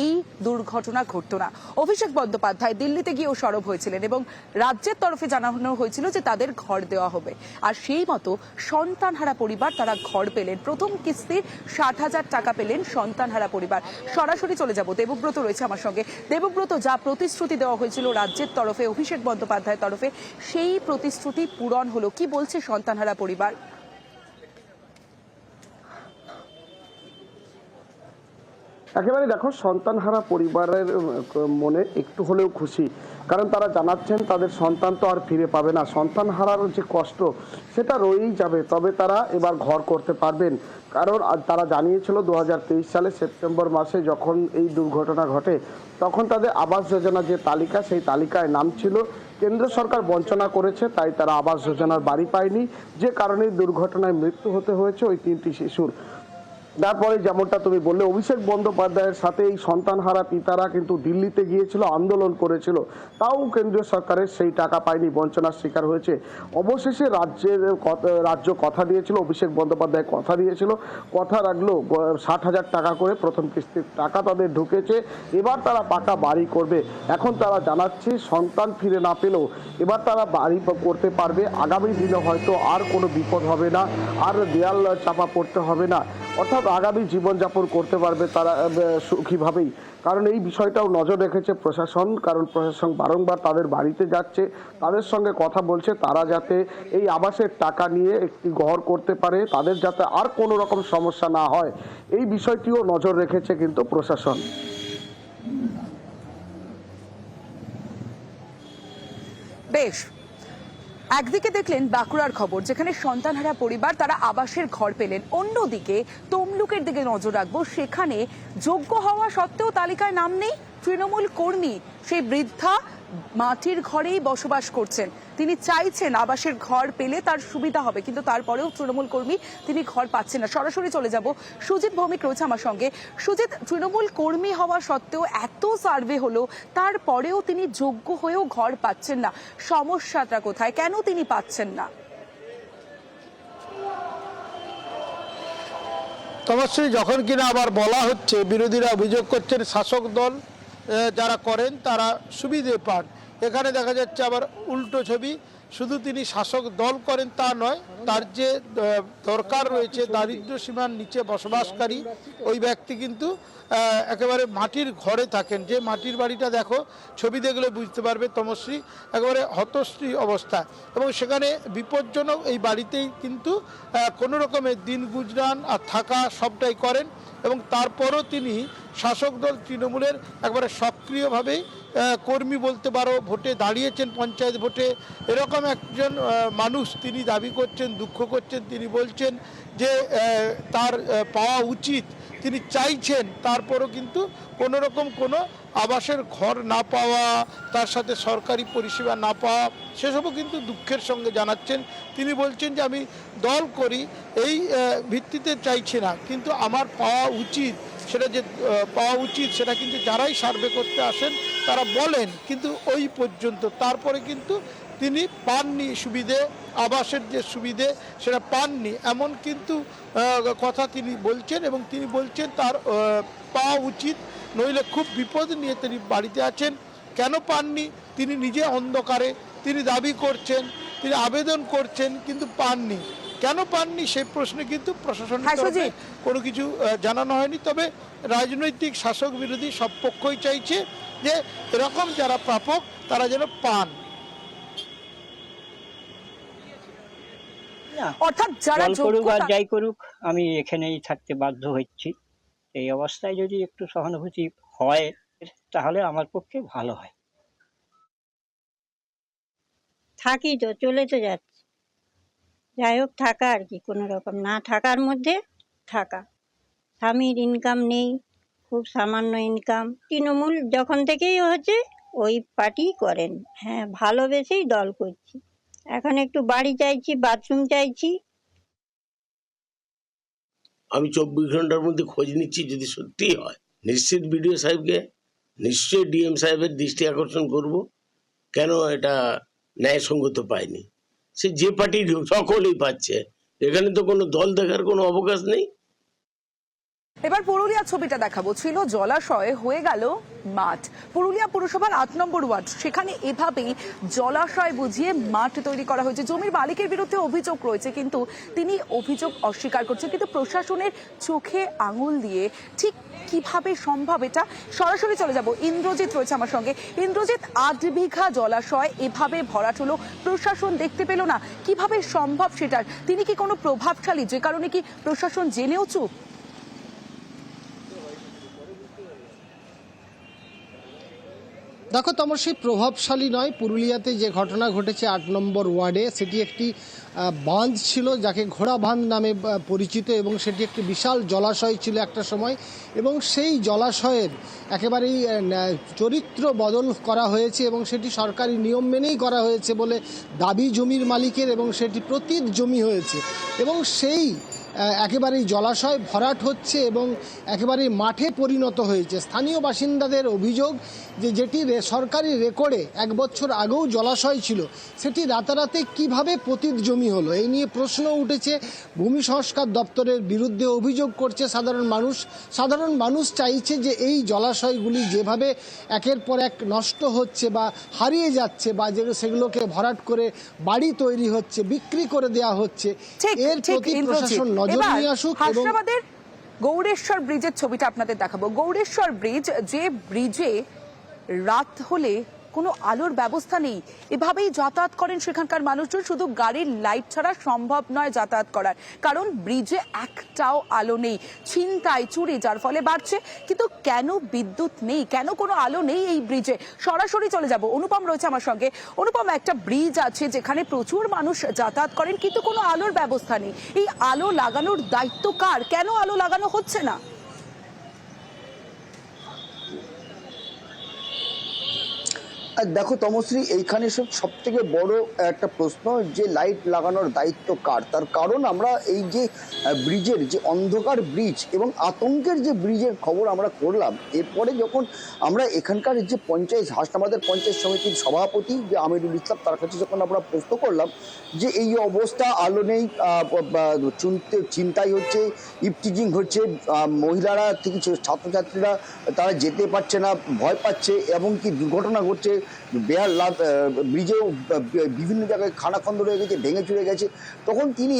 এই দুর্ঘটনা ঘটতো না। অভিষেক বন্দ্যোপাধ্যায় দিল্লিতে গিয়েও সরব হয়েছিলেন এবং রাজ্যের তরফে জানানো হয়েছিল যে তাদের ঘর দেওয়া হবে। আর সেই মতো সন্তানহারা পরিবার তারা ঘর পেলেন, প্রথম কিস্তির 60,000 টাকা পেলেন সন্তানহারা পরিবার। সরাসরি চলে যাব, দেবব্রত রয়েছে আমার সঙ্গে। দেবব্রত, যা প্রতিশ্রুতি দেওয়া হয়েছিল রাজ্যের তরফে, অভিষেক বন্দ্যোপাধ্যায়ের তরফে, সেই প্রতিশ্রুতি পূরণ হলো, কি বলছে সন্তানহারা পরিবার? একেবারে দেখো, সন্তানহারা পরিবারের মনে একটু হলেও খুশি, কারণ তারা জানাচ্ছেন তাদের সন্তান তো আর ফিরে পাবে না। সন্তান হারার যে কষ্ট সেটা রয়েই যাবে, তবে তারা এবার ঘর করতে পারবেন। কারণ তারা জানিয়েছিল 2023 সালে সেপ্টেম্বর মাসে যখন এই দুর্ঘটনা ঘটে তখন তাদের আবাস যোজনা যে তালিকা, সেই তালিকায় নাম ছিল। কেন্দ্র সরকার বঞ্চনা করেছে, তাই তারা আবাস যোজনার বাড়ি পায়নি, যে কারণে দুর্ঘটনায় মৃত্যু হতে হয়েছে ওই 3টি শিশুর। তারপরে যেমনটা তুমি বললে, অভিষেক বন্দ্যোপাধ্যায়ের সাথে এই সন্তানহারা পিতারা কিন্তু দিল্লিতে গিয়েছিল, আন্দোলন করেছিল, তাও কেন্দ্রীয় সরকারের সেই টাকা পায়নি, বঞ্চনার শিকার হয়েছে। অবশেষে রাজ্য কথা দিয়েছিল, অভিষেক বন্দ্যোপাধ্যায় কথা দিয়েছিল, কথা রাখলো। 60,000 টাকা করে প্রথম কিস্তির টাকা তাদের ঢুকেছে। এবার তারা পাকা বাড়ি করবে। এখন তারা জানাচ্ছে সন্তান ফিরে না পেলেও এবার তারা বাড়ি করতে পারবে। আগামী দিনে হয়তো আর কোনো বিপদ হবে না, আর দেয়াল চাপা পড়তে হবে না, অর্থাৎ আগামী জীবনযাপন করতে পারবে তারা সুখীভাবেই। কারণ এই বিষয়টাও নজর রেখেছে প্রশাসন, কারণ প্রশাসন বারংবার তাদের বাড়িতে যাচ্ছে, তাদের সঙ্গে কথা বলছে, তারা যাতে এই আবাসের টাকা নিয়ে একটি ঘর করতে পারে, তাদের যাতে আর কোনো রকম সমস্যা না হয়, এই বিষয়টিও নজর রেখেছে কিন্তু প্রশাসন। বেশ, একদিকে দেখলেন বাঁকুড়ার খবর, যেখানে সন্তানহারা পরিবার তারা আবাসের ঘর পেলেন। অন্যদিকে তমলুকের দিকে নজর রাখবো, সেখানে যোগ্য হওয়া সত্ত্বেও তালিকায় নাম নেই তৃণমূল কর্মী। সেই বৃদ্ধা মাটির ঘরেই বসবাস করছেন, তিনি চাইছেন আবাসের ঘর পেলে তার সুবিধা হবে, কিন্তু তারপরেও তৃণমূল কর্মী তিনি ঘর পাচ্ছেন না। সরাসরি চলে যাব, সুজিত ভৌমিক রয়েছে আমার সঙ্গে। সুজিত, তৃণমূল কর্মী হওয়া সত্ত্বেও এত সার্ভে হলো, তারপরেও তিনি যোগ্য হয়েও ঘর পাচ্ছেন না, সমস্যাটা কোথায়? কেন তিনি পাচ্ছেন না? তমশ্রী, যখন কিনা আবার বলা হচ্ছে, বিরোধীরা অভিযোগ করছেন শাসক দল যারা করেন তারা সুবিধে পান, এখানে দেখা যাচ্ছে আবার উল্টো ছবি। শুধু তিনি শাসক দল করেন তা নয়, তার যে দরকার রয়েছে দারিদ্র্য সীমার নিচে বসবাসকারী ওই ব্যক্তি কিন্তু একেবারে মাটির ঘরে থাকেন। যে মাটির বাড়িটা দেখো, ছবি দেখলে বুঝতে পারবে তমশ্রী, একেবারে হতশ্রী অবস্থা, এবং সেখানে বিপজ্জনক এই বাড়িতেই কিন্তু কোনো রকমের দিন গুজরান আর থাকা সবটাই করেন। এবং তারপরও তিনি শাসক দল তৃণমূলের একবারে সক্রিয়ভাবেই কর্মী বলতে পারো, ভোটে দাঁড়িয়েছেন, পঞ্চায়েত ভোটে। এরকম একজন মানুষ তিনি দাবি করছেন, দুঃখ করছেন, তিনি বলছেন যে তার পাওয়া উচিত, তিনি চাইছেন, তারপরও কিন্তু কোনো রকম কোনো আবাসের ঘর না পাওয়া, তার সাথে সরকারি পরিষেবা না পাওয়া, সেসবও কিন্তু দুঃখের সঙ্গে জানাচ্ছেন। তিনি বলছেন যে আমি দল করি এই ভিত্তিতে চাইছি না, কিন্তু আমার পাওয়া উচিত, সেটা যে পাওয়া উচিত সেটা কিন্তু যারাই সার্ভে করতে আসেন তারা বলেন, কিন্তু ওই পর্যন্ত। তারপরে কিন্তু তিনি পাননি সুবিধে, আবাসের যে সুবিধে সেটা পাননি, এমন কিন্তু কথা তিনি বলছেন। এবং তিনি বলছেন তার পাওয়া উচিত, নইলে খুব বিপদ নিয়ে তিনি বাড়িতে আছেন। কেন পাননি তিনি নিজে অন্ধকারে তিনি দাবি করছেন, তিনি আবেদন করছেন, কিন্তু পাননি। কেন পাননি সেই প্রশ্নে কিন্তু প্রশাসনের তরফে কোনো কিছু জানানো হয়নি। তবে রাজনৈতিক শাসক বিরোধী সব পক্ষই চাইছে যে এরকম যারা প্রাপক তারা যেন পান। অর্থাৎ যারা করুক আর যাই করুক, আমি এখানেই থাকতে বাধ্য হচ্ছি। এই অবস্থায় যদি একটু সহানুভূতি হয় তাহলে আমার পক্ষে ভালো হয়। থাকি তো, চলে তো যাচ্ছে, যাই হোক থাকা আর কি, কোনো রকম না থাকার মধ্যে থাকা। স্বামীর ইনকাম নেই, খুব সামান্য ইনকাম। তৃণমূল যখন থেকেই হচ্ছে ওই পার্টি করেন, হ্যাঁ ভালোবেসেই দল করছি। এখন একটু বাড়ি চাইছি, বাথরুম চাইছি। আমি 24 ঘন্টার মধ্যে খোঁজ নিচ্ছি, যদি সত্যি হয় নিশ্চিত বিডিও সাহেবকে, নিশ্চয়ই ডিএম সাহেবের দৃষ্টি আকর্ষণ করব কেন এটা ন্যায়সঙ্গত পায়নি? সে যে পার্টির সকলেই পাচ্ছে, এখানে তো কোনো দল দেখার কোনো অবকাশ নেই। এবার পুরুলিয়া ছবিটা দেখাবো। ছিল জলাশয়, হয়ে গেল মাঠ। পুরুলিয়া পুরসভার ৮ নম্বর ওয়ার্ড, সেখানে এভাবেই জলাশয় বুঝিয়ে মাঠ তৈরি করা হয়েছে। জমির মালিকের বিরুদ্ধে অভিযোগ রয়েছে, কিন্তু তিনি অভিযোগ অস্বীকার করছেন। কিন্তু প্রশাসনের চোখে আঙুল দিয়ে ঠিক কিভাবে সম্ভব এটা? সরাসরি চলে যাব, ইন্দ্রজিৎ রয়েছে আমার সঙ্গে। ইন্দ্রজিৎ, ৮ বিঘা জলাশয় এভাবে ভরাট হলো, প্রশাসন দেখতে পেল না, কিভাবে সম্ভব সেটার? তিনি কি কোনো প্রভাবশালী, যে কারণে কি প্রশাসন জেনেও চুপ? দেখো তমস্বী, প্রভাবশালী নয়। পুরুলিয়াতে যে ঘটনা ঘটেছে ৮ নম্বর ওয়ার্ডে, সেটি একটি বাঁধ ছিল যাকে ঘোড়া বাঁধ নামে পরিচিত, এবং সেটি একটি বিশাল জলাশয় ছিল একটা সময়, এবং সেই জলাশয়ের একেবারেই চরিত্র বদল করা হয়েছে, এবং সেটি সরকারি নিয়ম মেনেই করা হয়েছে বলে দাবি জমির মালিকের, এবং সেটি প্রতীত জমি হয়েছে, এবং সেই একেবারেই জলাশয় ভরাট হচ্ছে এবং একেবারেই মাঠে পরিণত হয়েছে। স্থানীয় বাসিন্দাদের অভিযোগ যে যেটি সরকারি রেকর্ডে 1 বছর আগেও জলাশয় ছিল, সেটি রাতারাতি কিভাবে পতিত জমি হলো, এই নিয়ে প্রশ্ন উঠেছে। ভূমি সংস্কার দপ্তরের বিরুদ্ধে অভিযোগ করছে সাধারণ মানুষ চাইছে যে এই জলাশয়গুলি যেভাবে একের পর এক নষ্ট হচ্ছে বা হারিয়ে যাচ্ছে, বা সেগুলোকে ভরাট করে বাড়ি তৈরি হচ্ছে, বিক্রি করে দেওয়া হচ্ছে, এর প্রতি প্রশাসন নজর নিয়ে আসুক। হাসনাবাদের গৌড়েশ্বর ব্রিজের ছবিটা আপনাদের দেখাবো। গৌড়েশ্বর ব্রিজ, যে ব্রিজে রাত হলে কোনো আলোর ব্যবস্থা নেই, এভাবেই যাতায়াত করেন সেখানকার মানুষজন। শুধু গাড়ির লাইট ছাড়া সম্ভব নয় যাতায়াত করার, কারণ ব্রিজে একটাও আলো নেই। ছিনতাই, চুরি যার ফলে বাড়ছে। কিন্তু কেন বিদ্যুৎ নেই, কেন কোনো আলো নেই এই ব্রিজে? সরাসরি চলে যাব, অনুপম রয়েছে আমার সঙ্গে। অনুপম, একটা ব্রিজ আছে যেখানে প্রচুর মানুষ যাতায়াত করেন, কিন্তু কোনো আলোর ব্যবস্থা নেই। এই আলো লাগানোর দায়িত্ব কার? কেন আলো লাগানো হচ্ছে না? দেখো তমশ্রী, এইখানে সব থেকে বড় একটা প্রশ্ন যে লাইট লাগানোর দায়িত্ব কার। তার কারণ আমরা এই যে ব্রিজের যে অন্ধকার ব্রিজ এবং আতঙ্কের যে ব্রিজের খবর আমরা করলাম, এরপরে যখন আমরা এখানকার যে পঞ্চায়েত, হাসনাবাদের পঞ্চায়েত সমিতির সভাপতি যে আমিরুল ইসলাম, তার কাছে যখন আমরা প্রশ্ন করলাম যে এই অবস্থা, আলো নেই, ছিনতাই হচ্ছে, ইফটিজিং হচ্ছে, মহিলারা থেকে ছাত্রছাত্রীরা তারা যেতে পারছে না, ভয় পাচ্ছে, এবং কি দুর্ঘটনা ঘটছে, ব্রিজেও বিভিন্ন জায়গায় খানাখন্দ রয়ে গেছে, ভেঙে চুরে গেছে, তখন তিনি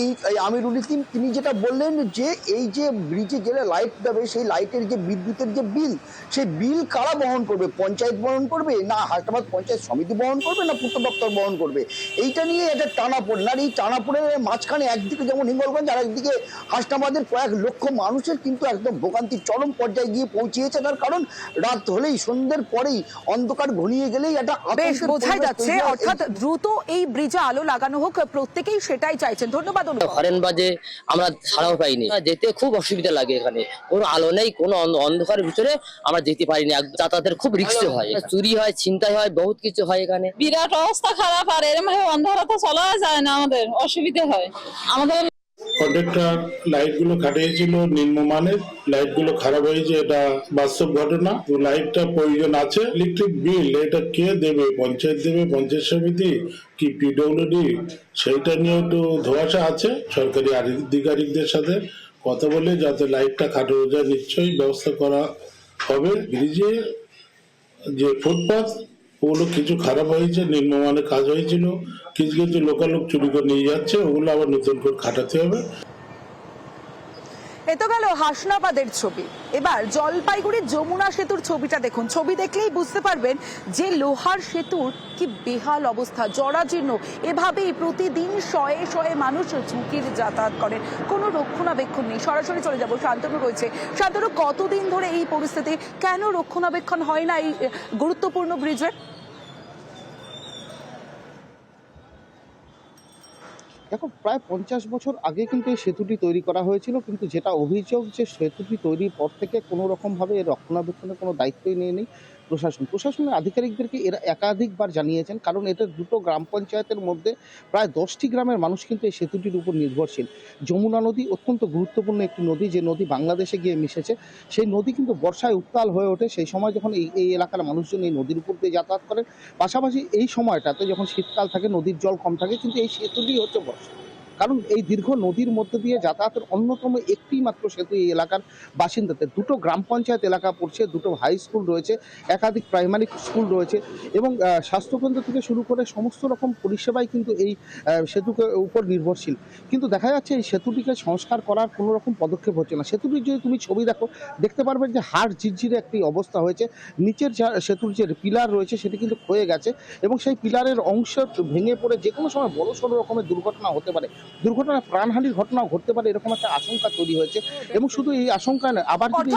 আমিরুল ইসলাম তিনি যেটা বললেন যে এই যে ব্রিজে যে লাইট দেবে, সেই লাইটের যে বিদ্যুতের যে বিল, সেই বিল কারা বহন করবে? পঞ্চায়েত বহন করবে, না হাসনাবাদ পঞ্চায়েত সমিতি বহন করবে, না পূর্ত দপ্তর বহন করবে? এইটা নিয়ে একটা টানাপোড়েন। আর এই টানাপোড়েনের মাঝখানে একদিকে যেমন হিঙ্গলগঞ্জ, আর একদিকে হাসনাবাদের কয়েক লক্ষ মানুষের কিন্তু একদম ভোগান্তির চরম পর্যায়ে গিয়ে পৌঁছিয়েছে। তার কারণ রাত হলেই, সন্ধ্যের পরেই, অন্ধকার ঘনিয়ে গেলেই একটা বেশ বোঝাই যাচ্ছে, অর্থাৎ দ্রুত এই ব্রিজে আলো লাগানো হোক, প্রত্যেকেই সেটাই চাইছেন। ধন্যবাদ। হরেন বাজে আমরা ছাড়াও পাইনি, যেতে খুব অসুবিধা লাগে। এখানে কোনো আলো নেই, কোনো অন্ধকারের ভিতরে আমরা যেতে পারিনি, যাতায়াতের খুব রিস্ক হয়, চুরি হয়, ছিনতাই হয়, বহুত কিছু হয় এখানে। বিরাট অবস্থা খারাপ, আর এরকম অন্ধকারে তো চলা যায় না, আমাদের অসুবিধা হয়। আমাদের কন্ট্রাক্টর লাইটগুলো খাটিয়েছিল নিম্নমানের, লাইটগুলো খারাপ হয়েছে, এটা বাস্তব ঘটনা। তো লাইটটা প্রয়োজন আছে। ইলেকট্রিক বিল এটা কে দেবে? পঞ্চায়েত দেবে, পঞ্চায়েত সমিতি কি পিডব্লিউডি? সেইটা নিয়ে একটু ধোঁয়াশা আছে। সরকারি আধিকারিকদের সাথে কথা বলে যাতে লাইটটা খাটানো যায়, নিশ্চয়ই ব্যবস্থা করা হবে। ব্রিজে যে ফুটপাথ, ওগুলো কিছু খারাপ হয়েছে, নিম্নমানের কাজ হয়েছিল, কিছু কিছু লোকালোক চুরি করে নিয়ে যাচ্ছে, ওগুলো আবার নতুন করে খাটাতে হবে। এ তো গেল হাসনাবাদের ছবি। এবার জলপাইগুড়ির যমুনা সেতুর ছবিটা দেখুন। ছবি দেখলেই বুঝতে পারবেন যে লোহার সেতুর কি বেহাল অবস্থা, জরাজীর্ণ। এভাবেই প্রতিদিন শয়ে শয়ে মানুষ ঝুঁকির যাতায়াত করেন, কোনো রক্ষণাবেক্ষণ নেই। সরাসরি চলে যাব, শান্তনু রয়েছে। শান্তনু, কতদিন ধরে এই পরিস্থিতি? কেন রক্ষণাবেক্ষণ হয় না এই গুরুত্বপূর্ণ ব্রিজের? দেখো, প্রায় 50 বছর আগে কিন্তু এই সেতুটি তৈরি করা হয়েছিল, কিন্তু যেটা অভিযোগ যে সেতুটি তৈরির পর থেকে কোনো রকমভাবে এর রক্ষণাবেক্ষণের কোনো দায়িত্বই নেই। প্রশাসনের আধিকারিকদেরকে এরা একাধিকবার জানিয়েছেন, কারণ এটা দুটো গ্রাম পঞ্চায়েতের মধ্যে প্রায় 10টি গ্রামের মানুষ কিন্তু এই সেতুটির উপর নির্ভরশীল। যমুনা নদী অত্যন্ত গুরুত্বপূর্ণ একটি নদী, যে নদী বাংলাদেশে গিয়ে মিশেছে। সেই নদী কিন্তু বর্ষায় উত্তাল হয়ে ওঠে, সেই সময় যখন এই এলাকার মানুষজন এই নদীর উপর দিয়ে যাতায়াত করেন। পাশাপাশি এই সময়টাতে যখন শীতকাল থাকে, নদীর জল কম থাকে, কিন্তু এই সেতুটি হচ্ছে বর্ষা, কারণ এই দীর্ঘ নদীর মধ্যে দিয়ে যাতায়াতের অন্যতম একটি মাত্র সেতু এই এলাকার বাসিন্দাদের। দুটো গ্রাম পঞ্চায়েত এলাকা পড়ছে, দুটো হাই স্কুল রয়েছে, একাধিক প্রাইমারি স্কুল রয়েছে এবং স্বাস্থ্যকেন্দ্র থেকে শুরু করে সমস্ত রকম পরিষেবাই কিন্তু এই সেতুকে উপর নির্ভরশীল। কিন্তু দেখা যাচ্ছে এই সেতুটিকে সংস্কার করার কোনো রকম পদক্ষেপ হচ্ছে না। সেতুটির যদি তুমি ছবি দেখো, দেখতে পারবেন যে হাড় ঝিরঝিরে একটি অবস্থা হয়েছে। নিচের সেতুর যে পিলার রয়েছে সেটি কিন্তু ক্ষয়ে গেছে এবং সেই পিলারের অংশ ভেঙে পড়ে যে কোনো সময় বড় সড়ো রকমের দুর্ঘটনা হতে পারে, দুর্ঘটনায় প্রাণহানির ঘটনাও ঘটতে পারে, এরকম একটা আশঙ্কা তৈরি হয়েছে। এবং শুধু এই আশঙ্কা নয়, আবার যদি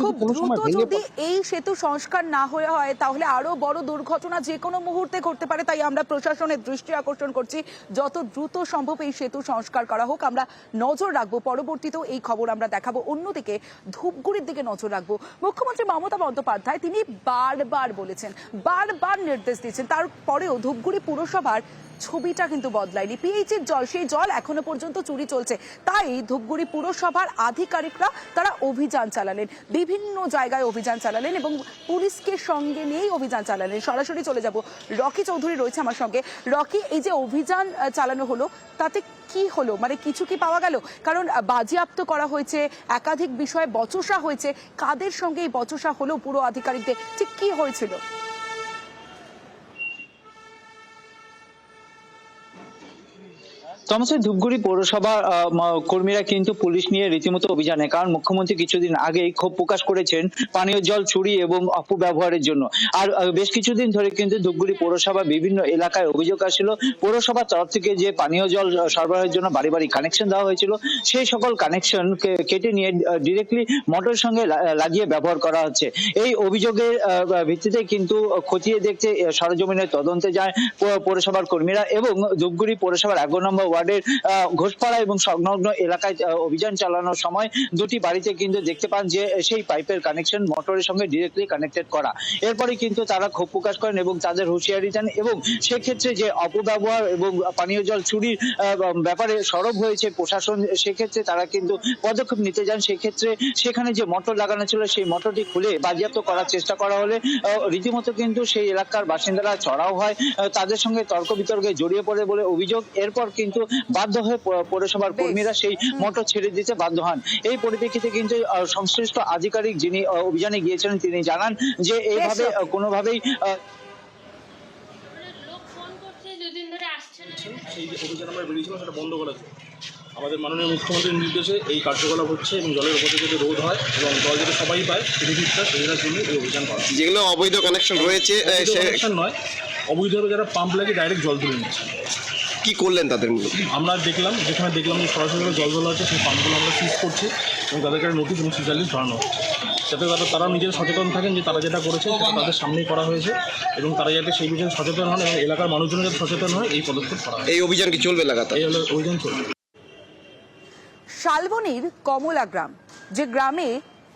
খুব দ্রুত যদি এই সেতু সংস্কার না হয়ে হয় তাহলে আরো বড় দুর্ঘটনা যে কোনো মুহূর্তে ঘটতে পারে। তাই আমরা প্রশাসনের দৃষ্টি আকর্ষণ করছি, যত দ্রুত সম্ভব এই সেতু সংস্কার করা হোক। আমরা নজর রাখবো, পরবর্তীতেও এই খবর আমরা দেখাবো। অন্যদিকে ধূপগুড়ির দিকে নজর রাখবো। মুখ্যমন্ত্রী মমতা বন্দ্যোপাধ্যায় তিনি বারবার বলেছেন, বারবার নির্দেশ দিচ্ছেন, তারপরেও ধূপগুড়ি পুরসভার ছবিটা কিন্তু বদলায়নি। পিএইচির জল, সেই জল এখনো পর্যন্ত চুরি চলছে। তাই ধূপগুড়ি পুরসভার আধিকারিকরা তারা অভিযান চালালেন, বিভিন্ন জায়গায় অভিযান চালালেন এবং পুলিশকে সঙ্গে নিয়েই অভিযান চালালেন। সরাসরি চলে যাব, রকি চৌধুরী রয়েছে আমার সঙ্গে। রকি, এই যে অভিযান চালানো হলো তাতে কি হলো, মানে কিছু কি পাওয়া গেল? কারণ বাজেয়াপ্ত করা হয়েছে, একাধিক বিষয়ে বচসা হয়েছে, কাদের সঙ্গে এই বচসা হলো পুরো আধিকারিকদের, ঠিক কি হয়েছিল? তমসের ধূপগুড়ি পৌরসভা কর্মীরা কিন্তু পুলিশ নিয়ে রীতিমতো অভিযানে, কারণ মুখ্যমন্ত্রী কিছুদিন আগেই ক্ষোভ প্রকাশ করেছেন পানীয় জল চুরি এবং অপব্যবহারের জন্য। আর বেশ কিছুদিন ধরে কিন্তু ধূপগুড়ি পৌরসভা বিভিন্ন এলাকায় অভিযোগ আসছিল, পৌরসভার তরফ থেকে যে পানীয় জল সরবরাহের জন্য বাড়ি বাড়ি কানেকশন দেওয়া হয়েছিল, সেই সকল কানেকশন কেটে নিয়ে ডিরেক্টলি মোটরের সঙ্গে লাগিয়ে ব্যবহার করা হচ্ছে। এই অভিযোগের ভিত্তিতে কিন্তু খতিয়ে দেখতে সরজমিনের তদন্তে যায় পৌরসভার কর্মীরা এবং ধূপগুড়ি পৌরসভার 11 নম্বর ওয়ার্ডের ঘোষপাড়া এবং সংলগ্ন এলাকায় অভিযান চালানোর সময় দুটি বাড়িতে কিন্তু দেখতে পান যে সেই পাইপের কানেকশন মোটরের সঙ্গে ডিরেক্টলি কানেক্টেড করা। এরপরে কিন্তু তারা ক্ষোভ প্রকাশ করেন এবং তাদের হুঁশিয়ারি দেন এবং সেক্ষেত্রে যে অপব্যবহার এবং পানীয় জল চুরির ব্যাপারে সরব হয়েছে প্রশাসন, সেক্ষেত্রে তারা কিন্তু পদক্ষেপ নিতে যান। সেক্ষেত্রে সেখানে যে মোটর লাগানো ছিল সেই মোটরটি খুলে বাজেয়াপ্ত করার চেষ্টা করা হলে রীতিমতো কিন্তু সেই এলাকার বাসিন্দারা চড়াও হয়, তাদের সঙ্গে তর্ক বিতর্কে জড়িয়ে পড়ে বলে অভিযোগ। এরপর কিন্তু বাধ্য হয়ে পৌরসভার কর্মীরা সেই মোটর ছেড়ে দিতে বাধ্য হন। এই পরিপ্রেক্ষিতে কিন্তু সংশ্লিষ্ট আধিকারিক যিনি অভিযানে গিয়েছিলেন তিনি জানান যে এইভাবে কোনোভাবেই সেই যে অভিযান আমরা বেরিয়েছিলাম সেটা বন্ধ করেছে। আমাদের মাননীয় মুখ্যমন্ত্রীর নির্দেশে এই কার্যকলাপ হচ্ছে এবং জলের উপর থেকে রোধ হয় এবং জল যাতে সবাই পায় সেদিকটা সেটার জন্য এই অভিযান করা। যেগুলো অবৈধ কানেকশন রয়েছে, কানেকশন নয়, অবৈধভাবে যারা পাম্প লাগিয়ে ডাইরেক্ট জল তুলে নিচ্ছে। কি করলেন তাদের? আমরা দেখলাম, যেখানে দেখলাম যে সরাসরি জল তোলা হচ্ছে সেই পাম্পগুলো আমরা সিজ করছি এবং তাদেরকে নোটিশ এবং সিজালিশ ধরানো হচ্ছে, যাতে তারা নিজেরা সচেতন থাকেন যে তারা যেটা করেছে সেটা তাদের সামনেই করা হয়েছে এবং তারা যাতে সেই বিষয়ে সচেতন হন এবং এলাকার মানুষজন যাতে সচেতন হয় এই পদক্ষেপ করা হয়। এই অভিযান কি চলবে লাগাতার? এই অভিযান চলবে। শালবনির কমলা গ্রাম, যে গ্রামে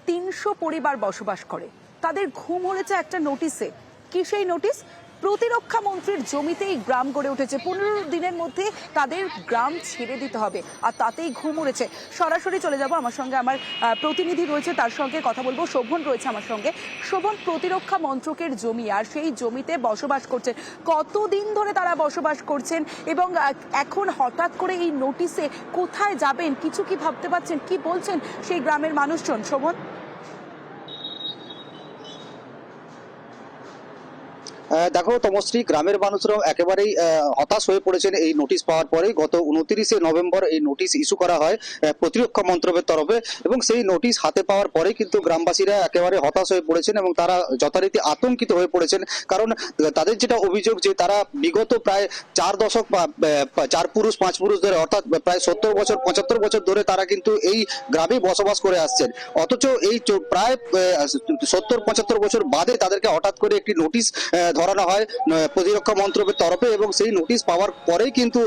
300 পরিবার বসবাস করে, তাদের ঘুম হয়েছে একটা নোটিশে। কি সেই নোটিশ? প্রতিরক্ষা মন্ত্রীর জমিতেই গ্রাম গড়ে উঠেছে, 15 দিনের মধ্যে তাদের গ্রাম ছেড়ে দিতে হবে, আর তাতেই ঘুম উড়েছে। সরাসরি চলে যাব, আমার সঙ্গে আমার প্রতিনিধি রয়েছে, তার সঙ্গে কথা বলবো। শোভন রয়েছে আমার সঙ্গে। শোভন, প্রতিরক্ষা মন্ত্রকের জমি আর সেই জমিতে বসবাস করছেন, কতদিন ধরে তারা বসবাস করছেন এবং এখন হঠাৎ করে এই নোটিশে কোথায় যাবেন কিছু কি ভাবতে পারছেন? কি বলছেন সেই গ্রামের মানুষজন? শোভন, দেখো তমশ্রী, গ্রামের মানুষরাও একেবারেই হতাশ হয়ে পড়েছেন এই নোটিশ পাওয়ার পরে। গত 29শে নভেম্বর এই নোটিশ ইস্যু করা হয় প্রতিরক্ষা মন্ত্রকের তরফে এবং সেই নোটিশ হাতে পাওয়ার পরে কিন্তু গ্রামবাসীরা একেবারে হতাশ হয়ে পড়েছেন এবং তারা যথারীতি আতঙ্কিত হয়ে পড়েছেন। কারণ তাদের যেটা অভিযোগ যে তারা বিগত প্রায় 4 দশক বা 4 পুরুষ 5 পুরুষ ধরে, অর্থাৎ প্রায় 70 বছর 75 বছর ধরে তারা কিন্তু এই গ্রামে বসবাস করে আসছেন, অথচ এই প্রায় 70-75 বছর বাদে তাদেরকে হঠাৎ করে একটি নোটিশ করানো হয় প্রতিরক্ষা মন্ত্রকের তরফে, এবং সেই নোটিশ পাওয়ার পরেই কিন্তু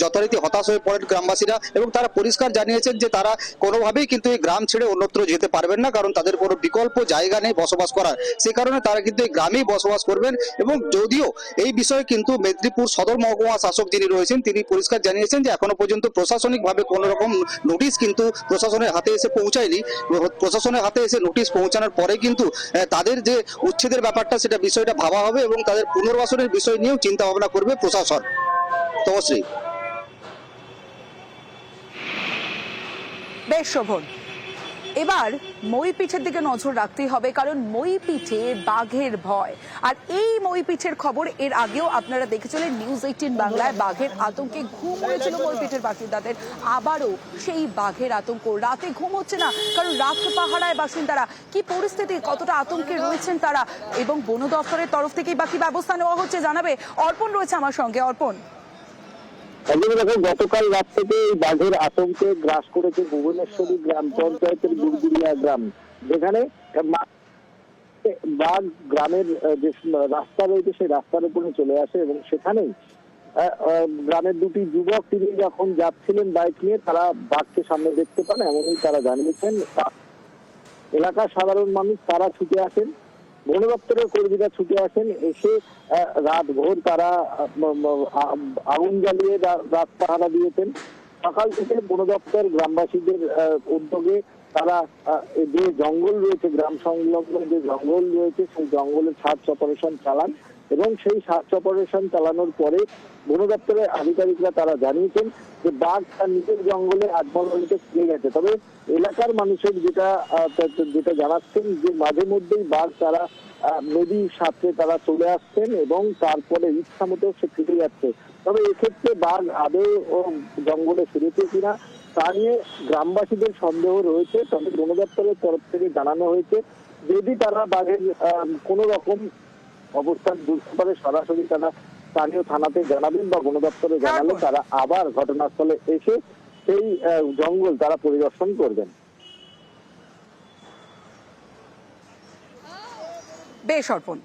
যথারীতি হতাশ হয়ে পড়েন গ্রামবাসীরা, এবং তারা পরিষ্কার জানিয়েছেন যে তারা কোনোভাবেই কিন্তু এই গ্রাম ছেড়ে অন্যত্র যেতে পারবেন না, কারণ তাদের কোনো বিকল্প জায়গা নেই বসবাস করার। সে কারণে তারা কিন্তু এই গ্রামেই বসবাস করবেন। এবং যদিও এই বিষয়ে কিন্তু মেদিনীপুর সদর মহকুমা শাসক যিনি রয়েছেন তিনি পরিষ্কার জানিয়েছেন যে এখনো পর্যন্ত প্রশাসনিকভাবে কোনো রকম নোটিশ কিন্তু প্রশাসনের হাতে এসে পৌঁছায়নি। প্রশাসনের হাতে এসে নোটিশ পৌঁছানোর পরে কিন্তু তাদের যে উচ্ছেদের ব্যাপারটা সেটা বিষয়টা ভাবা হবে, এবং তাদের পুনর্বাসনের বিষয় নিয়েও চিন্তা ভাবনা করবে প্রশাসন। তমশ্রী। বেশ শোভন, এবার মইপিঠের দিকে নজর রাখতেই হবে, কারণ মইপিঠে বাঘের ভয়। আর এই মইপিঠের খবর এর আগেও আপনারা দেখেছিলেন নিউজ 18 বাংলায়। বাঘের আতঙ্কে ঘুম হয়েছিল মইপিঠের বাসিন্দাদের, আবারও সেই বাঘের আতঙ্ক। রাতে ঘুম হচ্ছে না, কারণ রাত পাহারায় বাসিন্দারা। কি পরিস্থিতি, কতটা আতঙ্কে রয়েছেন তারা, এবং বন দপ্তরের তরফ থেকেই বা কি ব্যবস্থা নেওয়া হচ্ছে জানাবে অর্পণ রয়েছে আমার সঙ্গে। অর্পণ, গতকাল রাত থেকে এই বাঘের আতঙ্কে গ্রাস করেছে ভুবনেশ্বরী গ্রাম পঞ্চায়েতের গুড়গুড়িয়া গ্রাম, যেখানে বাঘ গ্রামের যে রাস্তা রয়েছে সেই রাস্তার উপরে চলে আসে, এবং সেখানেই গ্রামের দুটি যুবক তিনি যখন যাচ্ছিলেন বাইক নিয়ে তারা বাঘকে সামনে দেখতে পান, এমনই তারা জানিয়েছেন। এলাকার সাধারণ মানুষ তারা ছুটে আসেন, বন দপ্তরের কর্মীরা ছুটে আসেন, এসে রাত ভোর তারা আগুন জ্বালিয়ে রাত পাহারা দিয়েছেন। সকাল থেকে বন দপ্তর গ্রামবাসীদের উদ্যোগে তারা যে জঙ্গল রয়েছে, গ্রাম সংলগ্ন যে জঙ্গল রয়েছে সেই জঙ্গলের সার্চ অপারেশন চালান, এবং সেই সার্চ অপারেশন চালানোর পরে বন দপ্তরের আধিকারিকরা তারা জানিয়েছেন যে বাঘ তার নিজের জঙ্গলে আত্মরক্ষে ফিরে গেছে। তবে এলাকার মানুষের যেটা জানাচ্ছেন যে মাঝে মধ্যেই বাঘ তারা নদীর সাথে তারা চলে আসছেন, এবং তারপরে ইচ্ছা মতো সে ফিরে যাচ্ছে। তবে এক্ষেত্রে বাঘ আদৌ জঙ্গলে ফিরেছে কিনা তা নিয়ে গ্রামবাসীদের সন্দেহ রয়েছে। তবে বন দপ্তরের তরফ থেকে জানানো হয়েছে যদি তারা বাঘের কোনো রকম অবস্থান বুঝতে পারে সরাসরি তারা স্থানীয় থানাতে জানাবেন, বা বন দপ্তরে জানালে তারা আবার ঘটনাস্থলে এসে সেই জঙ্গল তারা পরিদর্শন করবেন। বেশ অর্পণ।